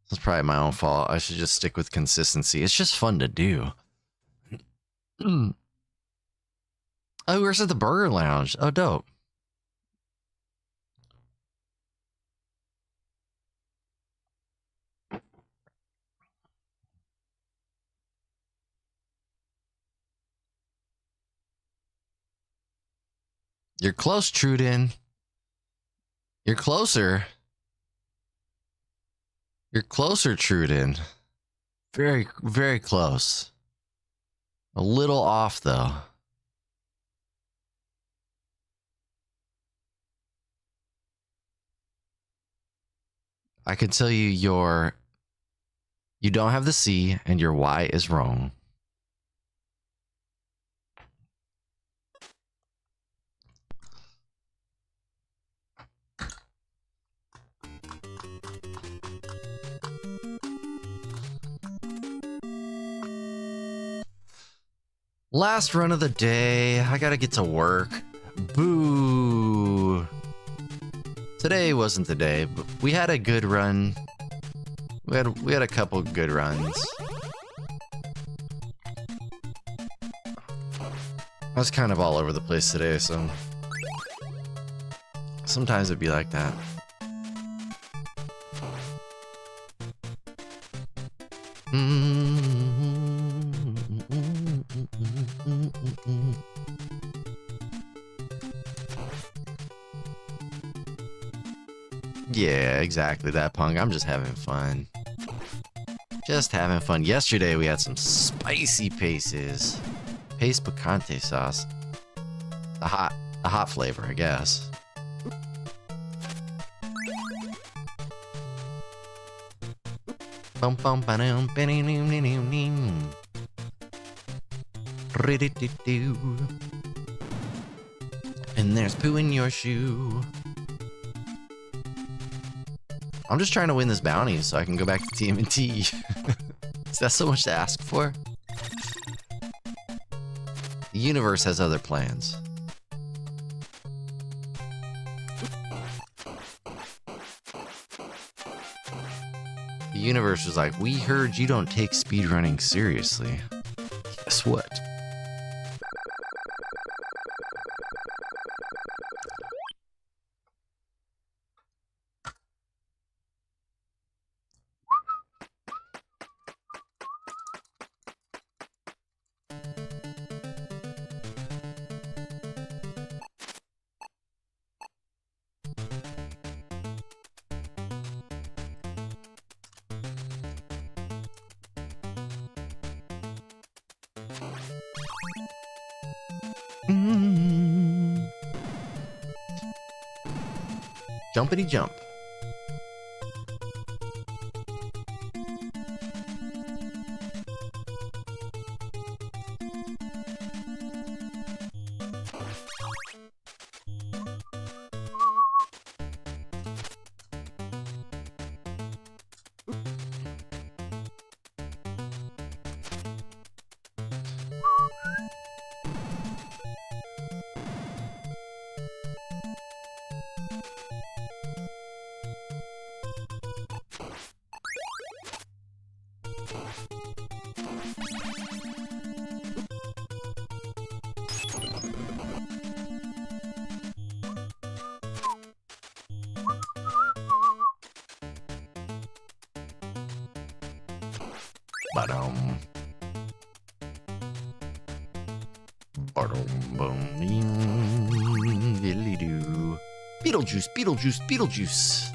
That's probably my own fault. I should just stick with consistency. It's just fun to do. Oh, we're at the Burger Lounge. Oh, dope. You're close, Truden. You're closer. You're closer, Truden. Very, very close. A little off, though. I can tell you you don't have the C and your Y is wrong. Last run of the day. I gotta get to work. Boo. Today wasn't the day, but we had a good run. We had a couple good runs. I was kind of all over the place today, so sometimes it'd be like that. Yeah, exactly that, Punk. I'm just having fun. Just having fun. Yesterday we had some spicy paces. Pace picante sauce. The hot flavor, I guess. Bum bum ba-dum ba-dum-dum-dum-dum. Ri-di-di-do. And there's poo in your shoe. I'm just trying to win this bounty so I can go back to TMNT. Is that so much to ask for? The universe has other plans. The universe was like, we heard you don't take speedrunning seriously. Guess what? Jumpity jump. Ba-dum. Ba-dum, boom, diddly-doo. Beetlejuice, Beetlejuice, Beetlejuice.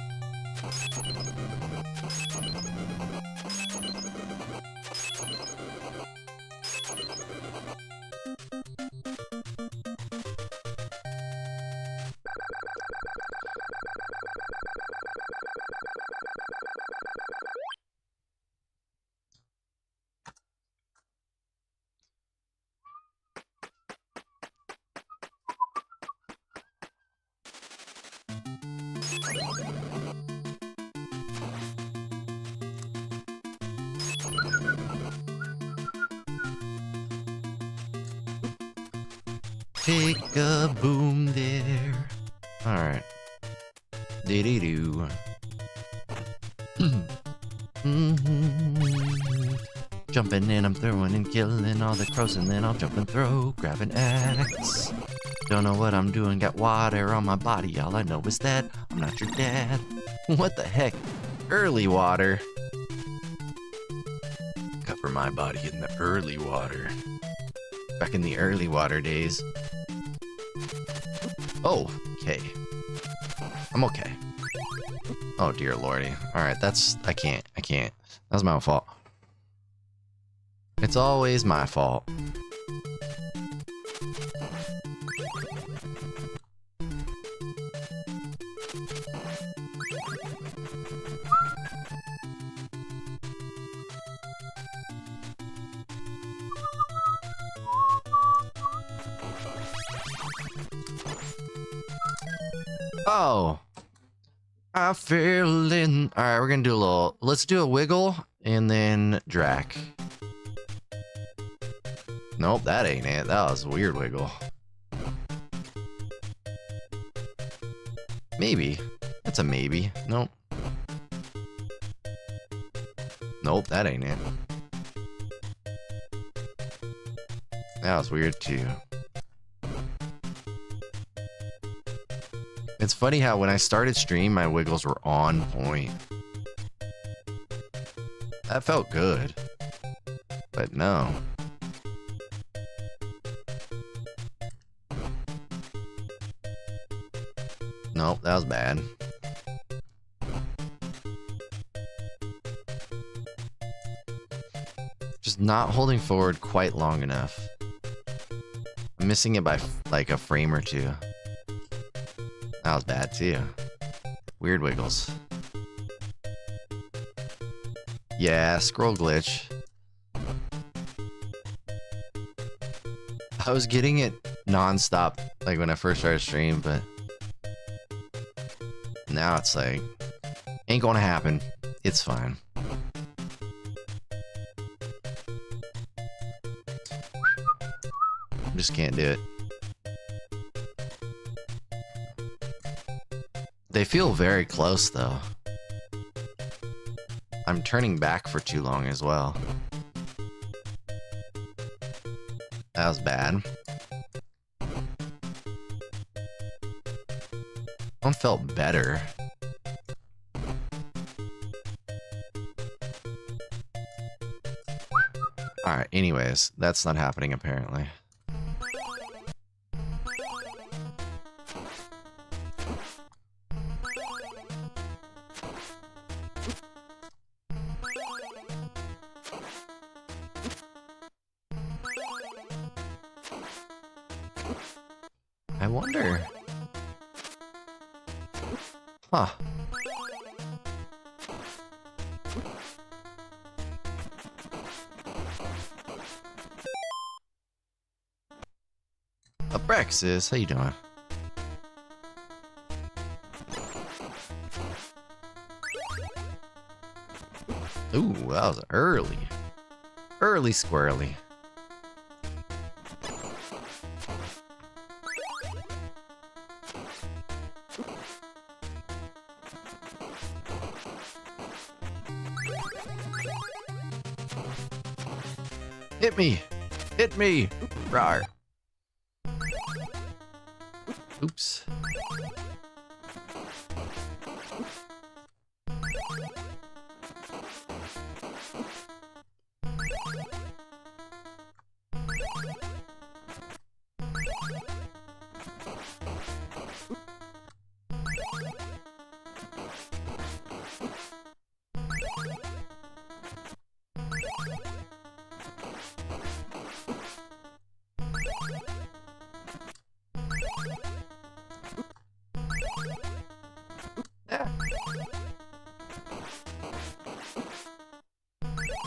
Take a boom there. Alright. Dee-dee-doo. Jumping and I'm throwing and killing all the crows, and then I'll jump and throw, grab an axe. Don't know what I'm doing, got water on my body, all I know is that I'm not your dad. What the heck? Early water. Cover my body in the early water. Back in the early water days. Oh, okay. I'm okay. Oh dear lordy. Alright, I can't. That's my fault. It's always my fault. Oh, I fell in. All right, we're gonna do a little. Let's do a wiggle and then drac. Nope, that ain't it. That was a weird wiggle. Maybe. That's a maybe. Nope. Nope, that ain't it. That was weird too. It's funny how when I started stream, my wiggles were on point. That felt good. But no. Nope, that was bad. Just not holding forward quite long enough. I'm missing it by like a frame or two. That was bad too. Weird wiggles. Yeah, scroll glitch. I was getting it non-stop like when I first started stream, but now it's like ain't gonna happen. It's fine. Just can't do it. They feel very close though. I'm turning back for too long as well. That was bad. One felt better. Alright, anyways, that's not happening apparently. I wonder. Huh. Abrexis, how you doing? Ooh, that was early. Early squirrely. Hit me! Hit me! Rawr. Oops.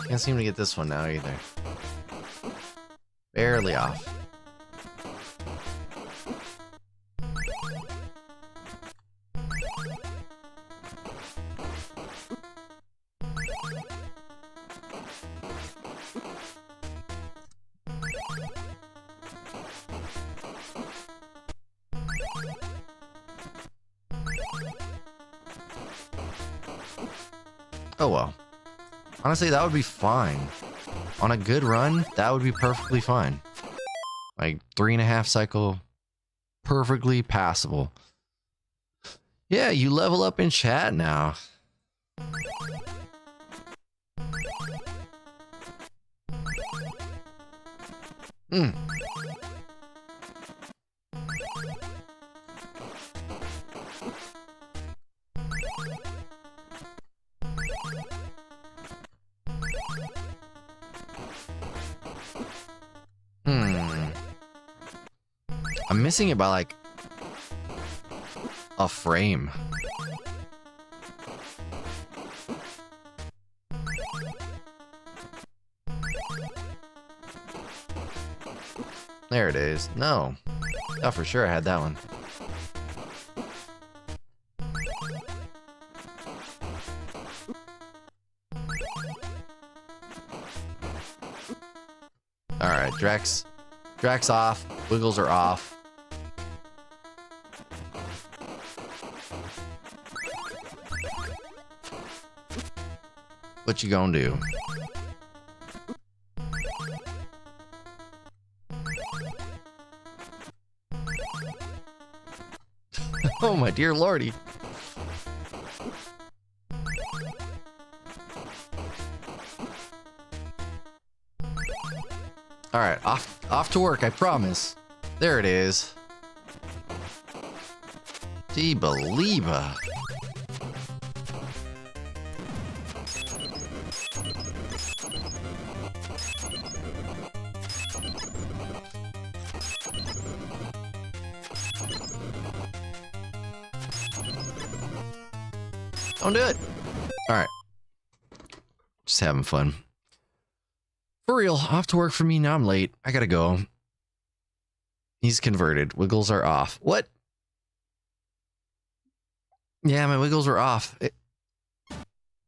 Can't seem to get this one now either. Barely off. Oh well. Honestly, that would be fine. On a good run, that would be perfectly fine. Like 3.5 cycle, perfectly passable. Yeah, you level up in chat now. Hmm. I'm missing it by like a frame. There it is. No. Oh, for sure I had that one. Alright, Drex. Drex off. Wiggles are off. What you gonna do? Oh my dear lordy. Alright, off to work, I promise. There it is. Dee-believer. Don't do it. Alright. Just having fun. For real, off to work for me. Now I'm late. I gotta go. He's converted. Wiggles are off. What? Yeah, my wiggles are off.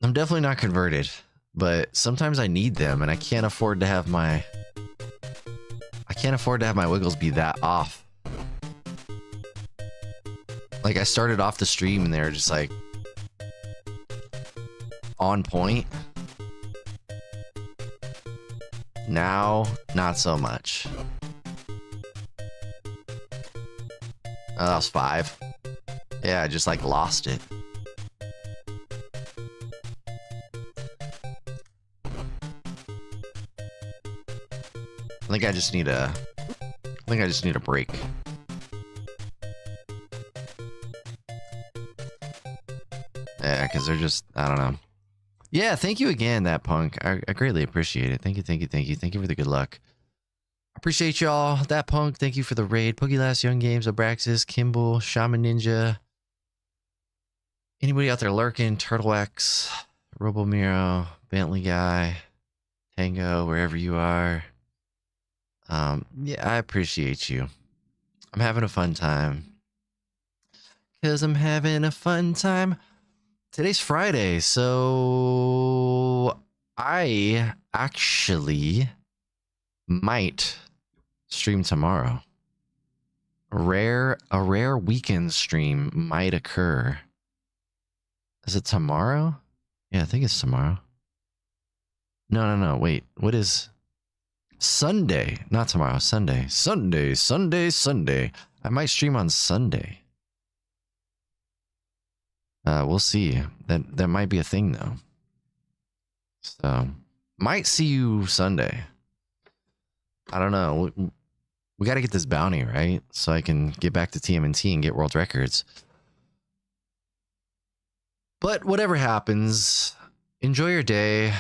I'm definitely not converted, but sometimes I need them and I can't afford to have my wiggles be that off. Like I started off the stream and they were just like on point. Now, not so much. Oh, that was 5. Yeah, I just like lost it. I think I just need a break. Yeah, because they're just, I don't know. Yeah, thank you again, that punk. I greatly appreciate it. Thank you, thank you, thank you. Thank you for the good luck. Appreciate y'all. That punk, thank you for the raid. Pokélast, Young Games, Abraxas, Kimball, Shaman Ninja. Anybody out there lurking? Turtle X, Robomiro, Bentley Guy, Tango, wherever you are. Yeah, I appreciate you. I'm having a fun time. Because I'm having a fun time. Today's Friday, so I actually might stream tomorrow. A rare weekend stream might occur. Is it tomorrow? Yeah, I think it's tomorrow. No, wait. What is Sunday? Not tomorrow, Sunday. Sunday. I might stream on Sunday. We'll see. That might be a thing though. So might see you Sunday. I don't know. We got to get this bounty, right? So I can get back to TMNT and get world records. But whatever happens, enjoy your day,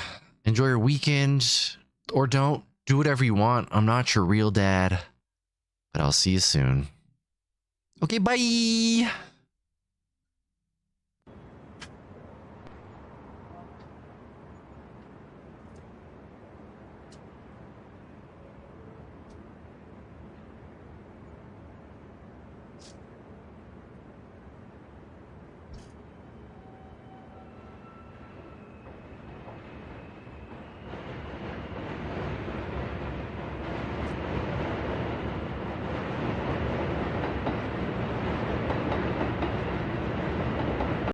enjoy your weekend, or don't. Do whatever you want. I'm not your real dad, but I'll see you soon. Okay, bye.